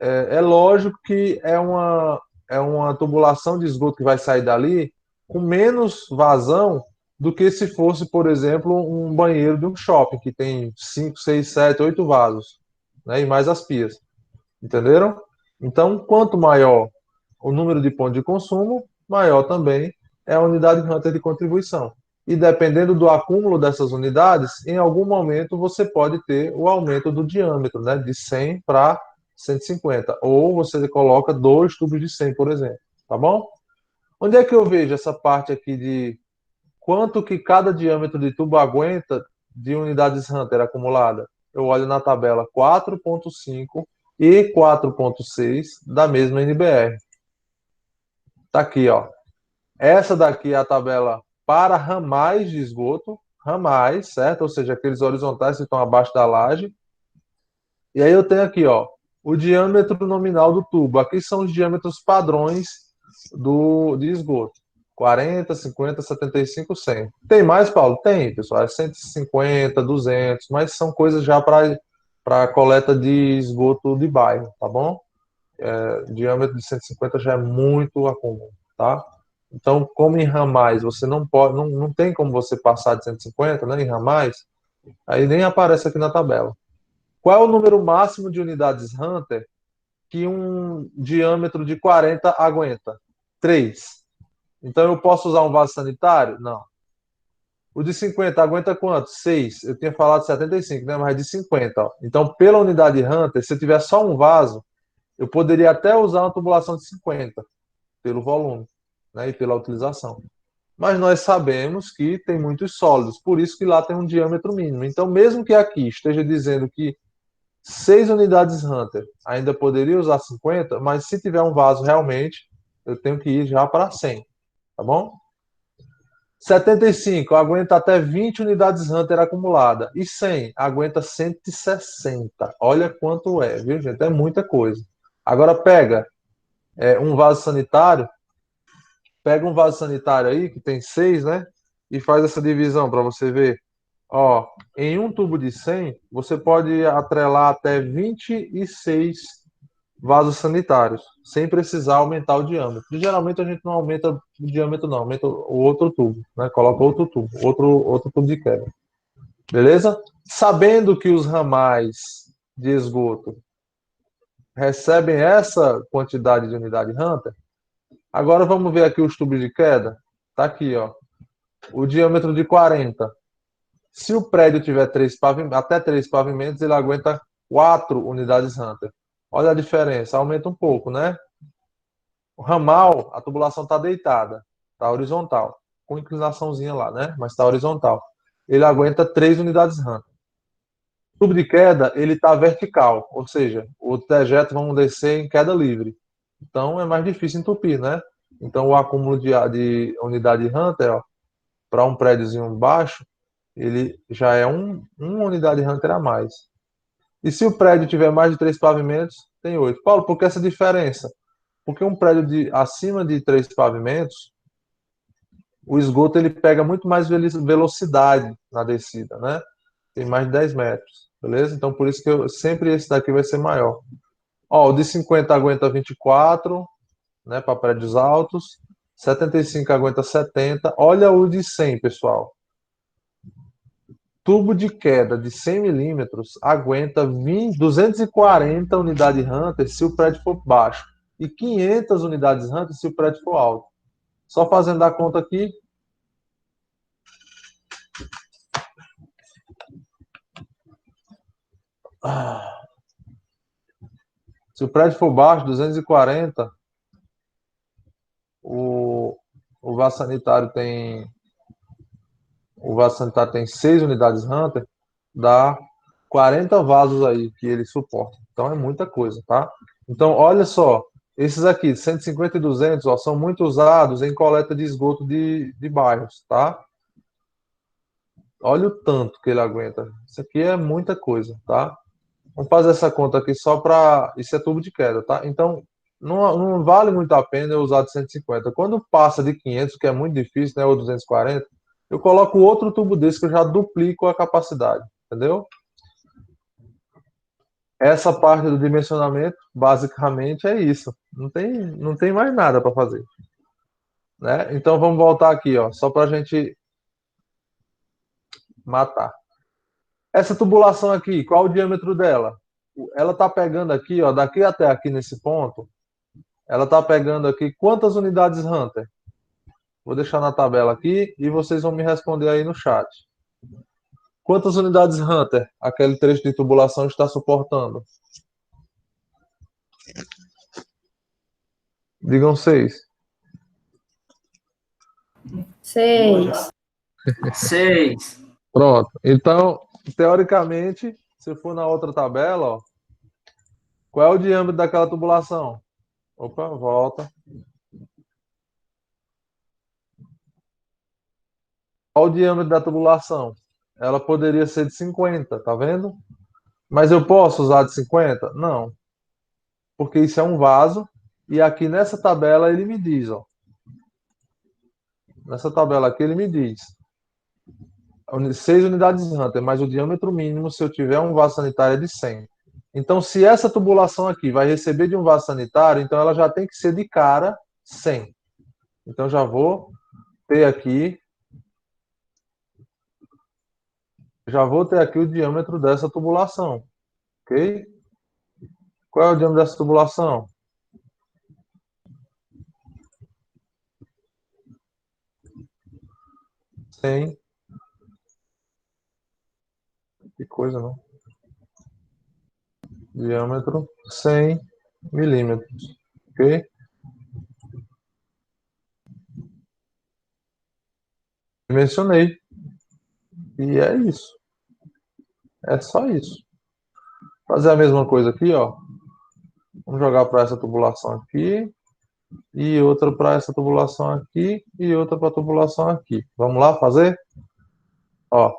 é lógico que é uma tubulação de esgoto que vai sair dali com menos vazão do que se fosse, por exemplo, um banheiro de um shopping, que tem 5, 6, 7, 8 vasos, né, e mais as pias. Entenderam? Então, quanto maior o número de pontos de consumo, maior também é a unidade Hunter de contribuição. E dependendo do acúmulo dessas unidades, em algum momento você pode ter o aumento do diâmetro, né, de 100 para 150. Ou você coloca 2 tubos de 100, por exemplo. Tá bom? Onde é que eu vejo essa parte aqui de quanto que cada diâmetro de tubo aguenta de unidades Hunter acumulada? Eu olho na tabela 4.5 e 4.6 da mesma NBR. Tá aqui, ó. Essa daqui é a tabela para ramais de esgoto, ramais, certo? Ou seja, aqueles horizontais que estão abaixo da laje. E aí eu tenho aqui, ó, o diâmetro nominal do tubo. Aqui são os diâmetros padrões de esgoto. 40, 50, 75, 100. Tem mais, Paulo? Tem, pessoal. É 150, 200, mas são coisas já para coleta de esgoto de bairro, tá bom? Diâmetro de 150 já é muito acúmulo, tá? Então, como em ramais, você não pode, não tem como você passar de 150, né, em ramais, aí nem aparece aqui na tabela. Qual é o número máximo de unidades Hunter que um diâmetro de 40 aguenta? 3. Então, eu posso usar um vaso sanitário? Não. O de 50 aguenta quanto? 6. Eu tinha falado 75, né? Mas é de 50. Ó. Então, pela unidade Hunter, se eu tiver só um vaso, eu poderia até usar uma tubulação de 50, pelo volume, né? E pela utilização. Mas nós sabemos que tem muitos sólidos, por isso que lá tem um diâmetro mínimo. Então, mesmo que aqui esteja dizendo que 6 unidades Hunter ainda poderia usar 50, mas se tiver um vaso realmente, eu tenho que ir já para 100, tá bom? 75 aguenta até 20 unidades Hunter acumulada. E 100 aguenta 160. Olha quanto é, viu, gente? É muita coisa. Agora um vaso sanitário, pega um vaso sanitário aí, que tem 6, né? E faz essa divisão para você ver. Ó, em um tubo de 100, você pode atrelar até 26 vasos sanitários, sem precisar aumentar o diâmetro. E, geralmente a gente não aumenta o diâmetro, não, aumenta o outro tubo, né? Coloca outro tubo, outro tubo de quebra. Beleza? Sabendo que os ramais de esgoto recebem essa quantidade de unidade Hunter, agora vamos ver aqui os tubos de queda. Tá aqui, ó. O diâmetro de 40. Se o prédio tiver até 3 pavimentos, ele aguenta 4 unidades Hunter. Olha a diferença, aumenta um pouco, né? O ramal, a tubulação está deitada, está horizontal, com inclinaçãozinha lá, né? Mas está horizontal. Ele aguenta 3 unidades Hunter. O tubo de queda, ele está vertical, ou seja, o dejeto vão descer em queda livre. Então é mais difícil entupir, né? Então o acúmulo de unidade Hunter, para um prédiozinho baixo, ele já é uma unidade Hunter a mais. E se o prédio tiver mais de 3 pavimentos, tem 8. Paulo, por que essa diferença? Porque um prédio acima de 3 pavimentos, o esgoto ele pega muito mais velocidade na descida, né? Tem mais de 10 metros, beleza? Então por isso que sempre esse daqui vai ser maior. Ó, o de 50 aguenta 24, né, para prédios altos. 75 aguenta 70. Olha o de 100, pessoal. Tubo de queda de 100 milímetros aguenta 240 unidades Hunter se o prédio for baixo e 500 unidades Hunter se o prédio for alto. Só fazendo a conta aqui, Se o prédio for baixo, 240, o, o vaso sanitário tem o vaso sanitário tem 6 unidades Hunter, dá 40 vasos aí que ele suporta. Então é muita coisa, tá? Então, olha só, esses aqui, 150 e 200, ó, são muito usados em coleta de esgoto de bairros, tá? Olha o tanto que ele aguenta. Isso aqui é muita coisa, tá? Vamos fazer essa conta aqui só para. Isso é tubo de queda, tá? Então, não vale muito a pena eu usar de 150. Quando passa de 500, que é muito difícil, né? Ou 240, eu coloco outro tubo desse que eu já duplico a capacidade, entendeu? Essa parte do dimensionamento, basicamente, é isso. Não tem mais nada para fazer, né? Então, vamos voltar aqui, ó, só para a gente matar. Essa tubulação aqui, qual o diâmetro dela? Ela está pegando aqui, ó, daqui até aqui nesse ponto, ela está pegando aqui quantas unidades Hunter? Vou deixar na tabela aqui e vocês vão me responder aí no chat. Quantas unidades Hunter aquele trecho de tubulação está suportando? Digam 6. 6. 6. Pronto. Então, teoricamente, se for na outra tabela, ó, qual é o diâmetro daquela tubulação? Opa, volta. Qual o diâmetro da tubulação? Ela poderia ser de 50, tá vendo? Mas eu posso usar de 50? Não, porque isso é um vaso e aqui nessa tabela ele me diz, ó. Nessa tabela aqui ele me diz 6 unidades Hunter, mas o diâmetro mínimo, se eu tiver um vaso sanitário, é de 100. Então, se essa tubulação aqui vai receber de um vaso sanitário, então ela já tem que ser de cara 100. Então, já vou ter aqui, o diâmetro dessa tubulação, ok? Qual é o diâmetro dessa tubulação? Cem. Que coisa, não? Diâmetro 100 milímetros, ok? Mencionei. E é isso. É só isso. Fazer a mesma coisa aqui, ó. Vamos jogar para essa tubulação aqui. E outra para essa tubulação aqui. E outra para a tubulação aqui. Vamos lá fazer? Ó.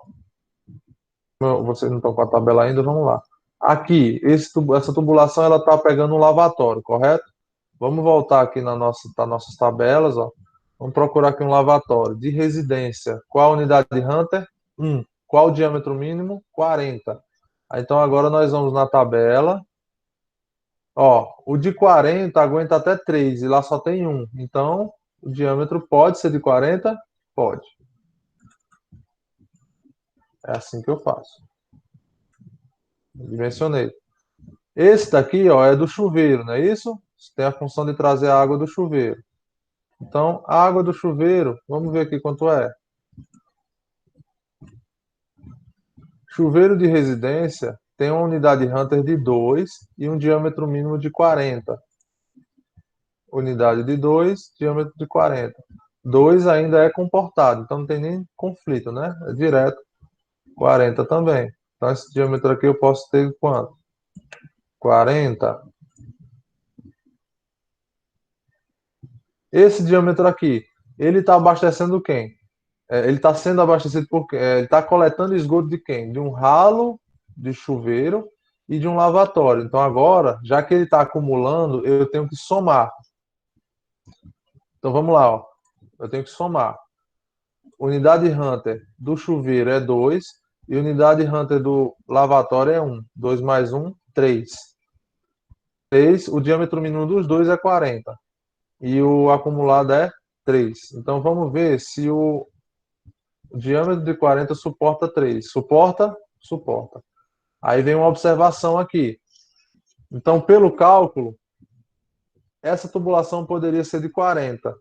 Vocês não estão com a tabela ainda, vamos lá. Aqui, essa tubulação ela está pegando um lavatório, correto? Vamos voltar aqui nas nossas tabelas, ó. Vamos procurar aqui um lavatório de residência. Qual a unidade de Hunter? 1. Qual o diâmetro mínimo? 40. Então agora nós vamos na tabela. Ó, o de 40 aguenta até 3 e lá só tem 1. Então, o diâmetro pode ser de 40? Pode. É assim que eu faço. Dimensionei. Esse daqui, ó, é do chuveiro, não é isso? Tem a função de trazer a água do chuveiro. Então, a água do chuveiro, vamos ver aqui quanto é. Chuveiro de residência tem uma unidade Hunter de 2 e um diâmetro mínimo de 40. Unidade de 2, diâmetro de 40. 2 ainda é comportado, então não tem nem conflito, né? É direto. 40 também. Então, esse diâmetro aqui eu posso ter quanto? 40. Esse diâmetro aqui, ele está abastecendo quem? Ele está sendo abastecido por quem? Ele está coletando esgoto de quem? De um ralo de chuveiro e de um lavatório. Então, agora, já que ele está acumulando, eu tenho que somar. Então, vamos lá, ó. Eu tenho que somar. Unidade Hunter do chuveiro é 2 e unidade Hunter do lavatório é 1. 2 mais 1, 3. 3, o diâmetro mínimo dos dois é 40 e o acumulado é 3. Então vamos ver se o diâmetro de 40 suporta 3. Suporta? Suporta. Aí vem uma observação aqui. Então, pelo cálculo, essa tubulação poderia ser de 40.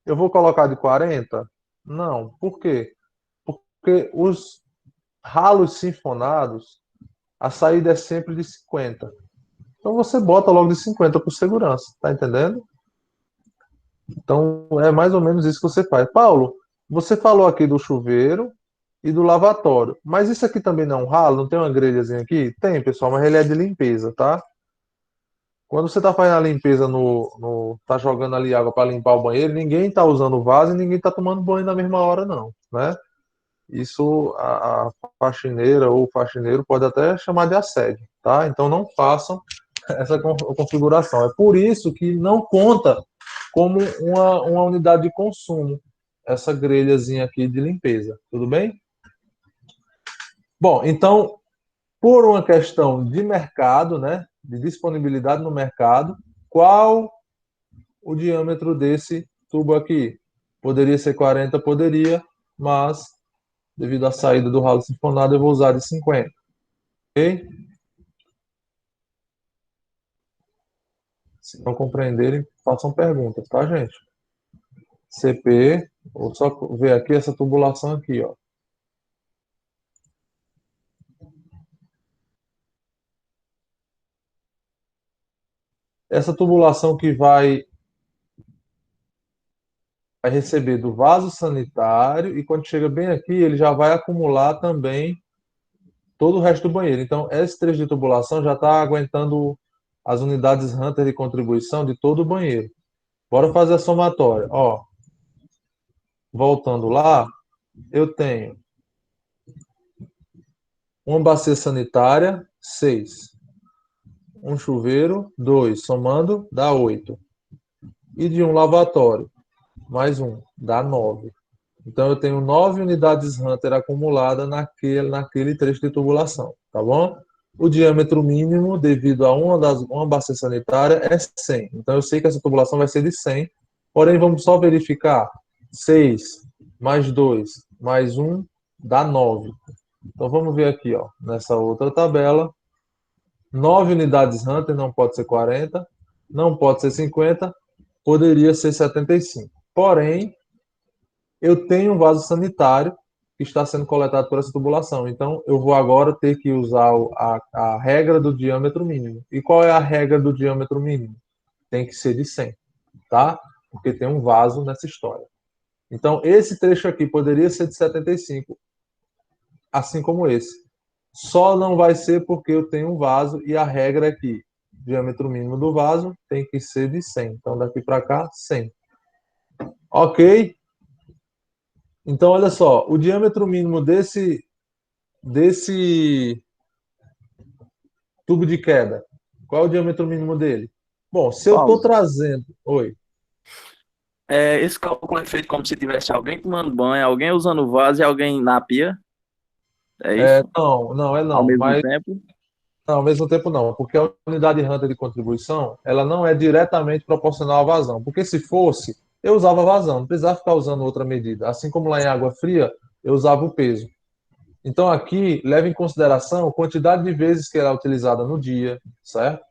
Eu vou colocar de 40? Não. Por quê? Porque os ralos sinfonados, a saída é sempre de 50. Então você bota logo de 50 por segurança, tá entendendo? Então é mais ou menos isso que você faz. Paulo, você falou aqui do chuveiro e do lavatório, mas isso aqui também não é um ralo? Não tem uma grelhazinha aqui? Tem, pessoal, mas ele é de limpeza, tá? Quando você está fazendo a limpeza tá jogando ali água para limpar o banheiro, ninguém está usando o vaso e ninguém está tomando banho na mesma hora, não, né? Isso a faxineira ou o faxineiro pode até chamar de assédio, tá? Então não façam essa configuração. É por isso que não conta como uma unidade de consumo essa grelhazinha aqui de limpeza, tudo bem? Bom, então, por uma questão de mercado, né, de disponibilidade no mercado, qual o diâmetro desse tubo aqui? Poderia ser 40, poderia, mas devido à saída do ralo sifonado, eu vou usar de 50. Ok? Se não compreenderem, façam perguntas, tá, gente? CP, vou só ver aqui essa tubulação aqui, ó. Essa tubulação que vai receber do vaso sanitário e quando chega bem aqui, ele já vai acumular também todo o resto do banheiro. Então, esse trecho de tubulação já está aguentando as unidades Hunter de contribuição de todo o banheiro. Bora fazer a somatória. Ó, voltando lá, eu tenho uma bacia sanitária, 6. Um chuveiro, 2. Somando, dá 8. E de um lavatório, mais um, dá 9. Então, eu tenho 9 unidades Hunter acumuladas naquele trecho de tubulação, tá bom? O diâmetro mínimo, devido a uma bacia sanitária, é 100. Então, eu sei que essa tubulação vai ser de 100. Porém, vamos só verificar. 6 mais 2 mais 1 dá 9. Então, vamos ver aqui, ó, nessa outra tabela. 9 unidades Hunter, não pode ser 40, não pode ser 50, poderia ser 75. Porém, eu tenho um vaso sanitário que está sendo coletado por essa tubulação. Então, eu vou agora ter que usar a regra do diâmetro mínimo. E qual é a regra do diâmetro mínimo? Tem que ser de 100, tá? Porque tem um vaso nessa história. Então, esse trecho aqui poderia ser de 75, assim como esse. Só não vai ser porque eu tenho um vaso e a regra é que o diâmetro mínimo do vaso tem que ser de 100. Então, daqui para cá, 100. Ok? Então, olha só, o diâmetro mínimo desse tubo de queda, qual é o diâmetro mínimo dele? Bom, se eu estou Paulo, trazendo... Oi. esse cálculo é feito como se tivesse alguém tomando banho, alguém usando vaso e alguém na pia. É isso? Não, Ao não. mesmo Mas tempo? não, ao mesmo tempo não, porque a unidade Hunter de contribuição, ela não é diretamente proporcional à vazão. Porque se fosse, eu usava vazão, não precisava ficar usando outra medida. Assim como lá em água fria, eu usava o peso. Então aqui, leva em consideração a quantidade de vezes que ela é utilizada no dia, certo?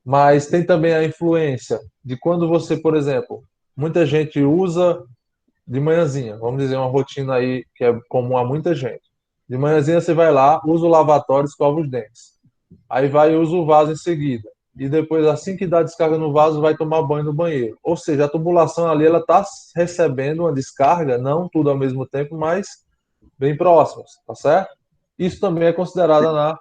Mas tem também a influência de quando você, por exemplo, muita gente usa de manhãzinha, vamos dizer uma rotina aí que é comum a muita gente. De manhãzinha você vai lá, usa o lavatório, escova os dentes. Aí vai e usa o vaso em seguida. E depois, assim que dá descarga no vaso, vai tomar banho no banheiro. Ou seja, a tubulação ali ela está recebendo uma descarga, não tudo ao mesmo tempo, mas bem próximas, tá certo? Isso também é considerada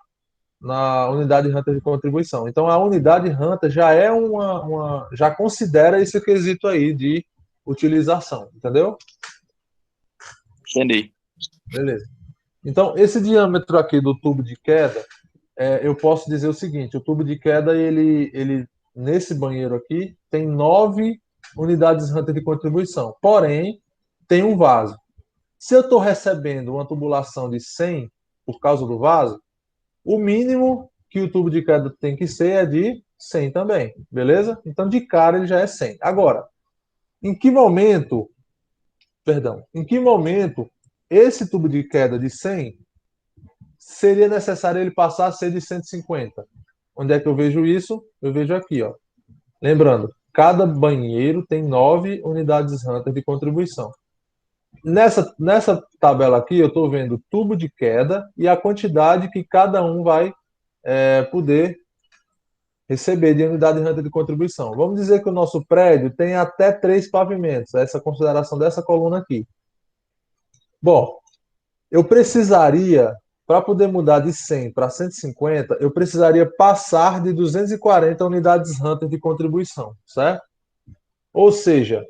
na unidade Hunter de contribuição. Então, a unidade Hunter já é já considera esse quesito aí de utilização, entendeu? Entendi. Beleza. Então, esse diâmetro aqui do tubo de queda, eu posso dizer o seguinte: o tubo de queda, ele nesse banheiro aqui, tem 9 unidades Hunter de contribuição. Porém, tem um vaso. Se eu estou recebendo uma tubulação de 100 por causa do vaso, o mínimo que o tubo de queda tem que ser é de 100 também, beleza? Então, de cara, ele já é 100. Agora, em que momento, em que momento esse tubo de queda de 100 seria necessário ele passar a ser de 150? Onde é que eu vejo isso? Eu vejo aqui, ó. Lembrando, cada banheiro tem 9 unidades Hunter de contribuição. Nessa tabela aqui, eu estou vendo tubo de queda e a quantidade que cada um vai poder receber de unidade de renda de contribuição. Vamos dizer que o nosso prédio tem até 3 pavimentos, essa consideração dessa coluna aqui. Bom, eu precisaria, para poder mudar de 100 para 150, eu precisaria passar de 240 unidades Hunter de contribuição, certo? Ou seja,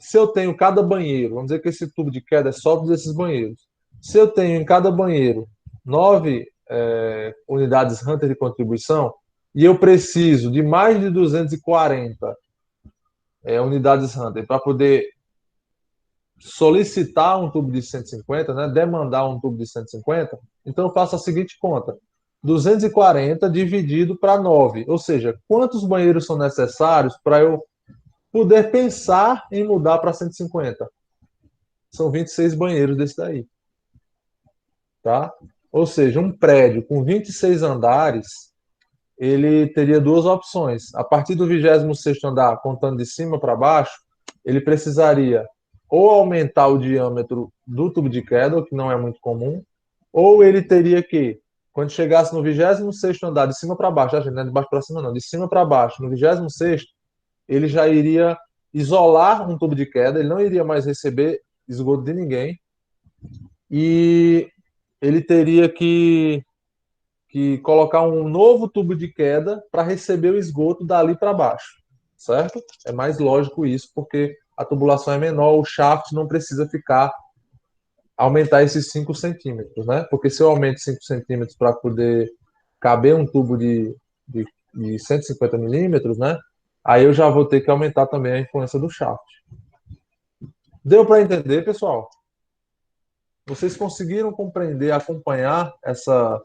se eu tenho cada banheiro, vamos dizer que esse tubo de queda é só desses banheiros. Se eu tenho em cada banheiro 9 unidades Hunter de contribuição, e eu preciso de mais de 240 unidades Hunter para poder solicitar um tubo de 150, né, demandar um tubo de 150, então eu faço a seguinte conta: 240 dividido para 9, ou seja, quantos banheiros são necessários para eu poder pensar em mudar para 150? São 26 banheiros desse daí. Tá? Ou seja, um prédio com 26 andares, ele teria 2 opções. A partir do 26º andar, contando de cima para baixo, ele precisaria ou aumentar o diâmetro do tubo de queda, o que não é muito comum, ou ele teria que, quando chegasse no 26º andar, de cima para baixo, não é de baixo para cima não, de cima para baixo, no 26º, ele já iria isolar um tubo de queda, ele não iria mais receber esgoto de ninguém, e ele teria que colocar um novo tubo de queda para receber o esgoto dali para baixo, certo? É mais lógico isso, porque a tubulação é menor, o shaft não precisa aumentar esses 5 centímetros, né? Porque se eu aumento 5 centímetros para poder caber um tubo de 150 milímetros, né? Aí eu já vou ter que aumentar também a influência do shaft. Deu para entender, pessoal? Vocês conseguiram compreender, acompanhar essa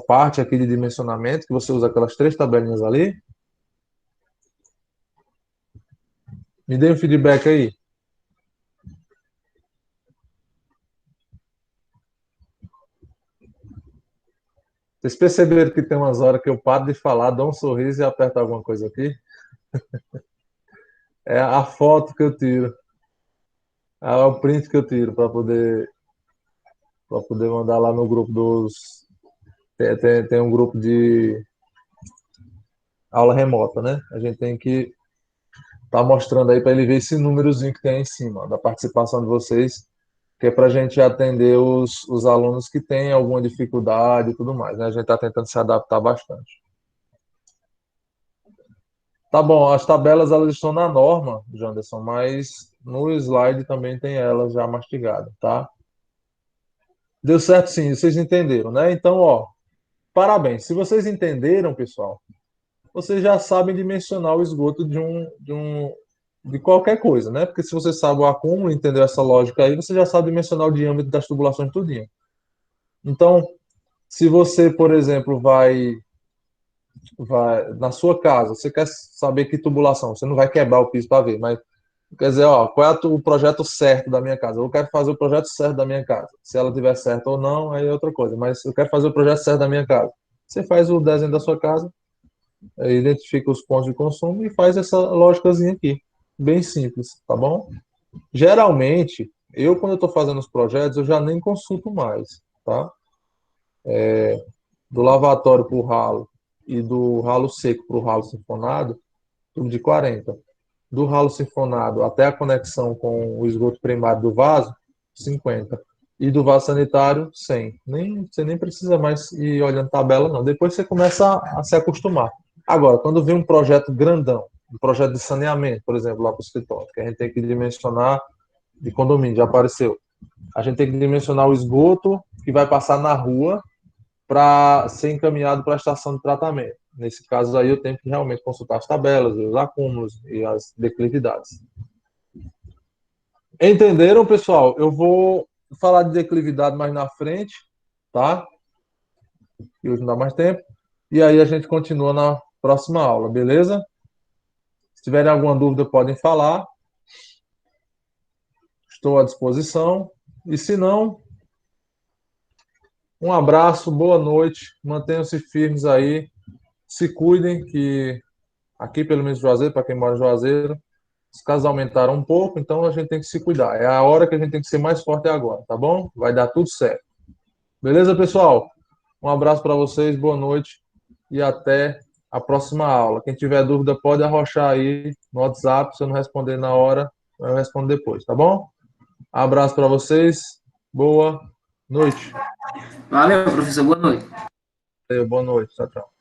parte aqui de dimensionamento, que você usa aquelas 3 tabelinhas ali? Me dê um feedback aí. Vocês perceberam que tem umas horas que eu paro de falar, dou um sorriso e aperto alguma coisa aqui? É a foto que eu tiro. É o print que eu tiro para poder mandar lá no grupo dos... Tem um grupo de aula remota, né? A gente tem que estar mostrando aí para ele ver esse númerozinho que tem aí em cima, da participação de vocês, que é para a gente atender os alunos que têm alguma dificuldade e tudo mais, né? A gente está tentando se adaptar bastante. Tá bom, as tabelas elas estão na norma, Janderson, mas no slide também tem elas já mastigadas, tá? Deu certo sim, vocês entenderam, né? Então, ó, parabéns. Se vocês entenderam, pessoal, vocês já sabem dimensionar o esgoto de qualquer coisa, né? Porque se você sabe o acúmulo, entendeu essa lógica aí, você já sabe dimensionar o diâmetro das tubulações tudinho. Então, se você, por exemplo, vai na sua casa, você quer saber que tubulação, você não vai quebrar o piso para ver, mas quer dizer, ó, qual é o projeto certo da minha casa? Eu quero fazer o projeto certo da minha casa. Se ela tiver certo ou não, aí é outra coisa, mas eu quero fazer o projeto certo da minha casa. Você faz o desenho da sua casa, identifica os pontos de consumo e faz essa lógicazinha aqui. Bem simples, tá bom? Geralmente, quando eu estou fazendo os projetos, eu já nem consulto mais, tá? Do lavatório para o ralo e do ralo seco para o ralo sinfonado, tudo de 40. Do ralo sinfonado até a conexão com o esgoto primário do vaso, 50. E do vaso sanitário, 100. Você nem precisa mais ir olhando tabela, não. Depois você começa a se acostumar. Agora, quando vem um projeto grandão, um projeto de saneamento, por exemplo, lá para o escritório, que a gente tem que dimensionar de condomínio, já apareceu. A gente tem que dimensionar o esgoto que vai passar na rua para ser encaminhado para a estação de tratamento. Nesse caso aí, eu tenho que realmente consultar as tabelas, os acúmulos e as declividades. Entenderam, pessoal? Eu vou falar de declividade mais na frente, tá? E hoje não dá mais tempo. E aí a gente continua na próxima aula, beleza? Se tiverem alguma dúvida, podem falar. Estou à disposição. E se não, um abraço, boa noite. Mantenham-se firmes aí. Se cuidem, que aqui, pelo menos Juazeiro, para quem mora em Juazeiro, os casos aumentaram um pouco, então a gente tem que se cuidar. É a hora que a gente tem que ser mais forte agora, tá bom? Vai dar tudo certo. Beleza, pessoal? Um abraço para vocês, boa noite e até a próxima aula. Quem tiver dúvida pode arrochar aí no WhatsApp, se eu não responder na hora, eu respondo depois, tá bom? Abraço para vocês, boa noite. Valeu, professor. Boa noite. Boa noite, tchau, tchau.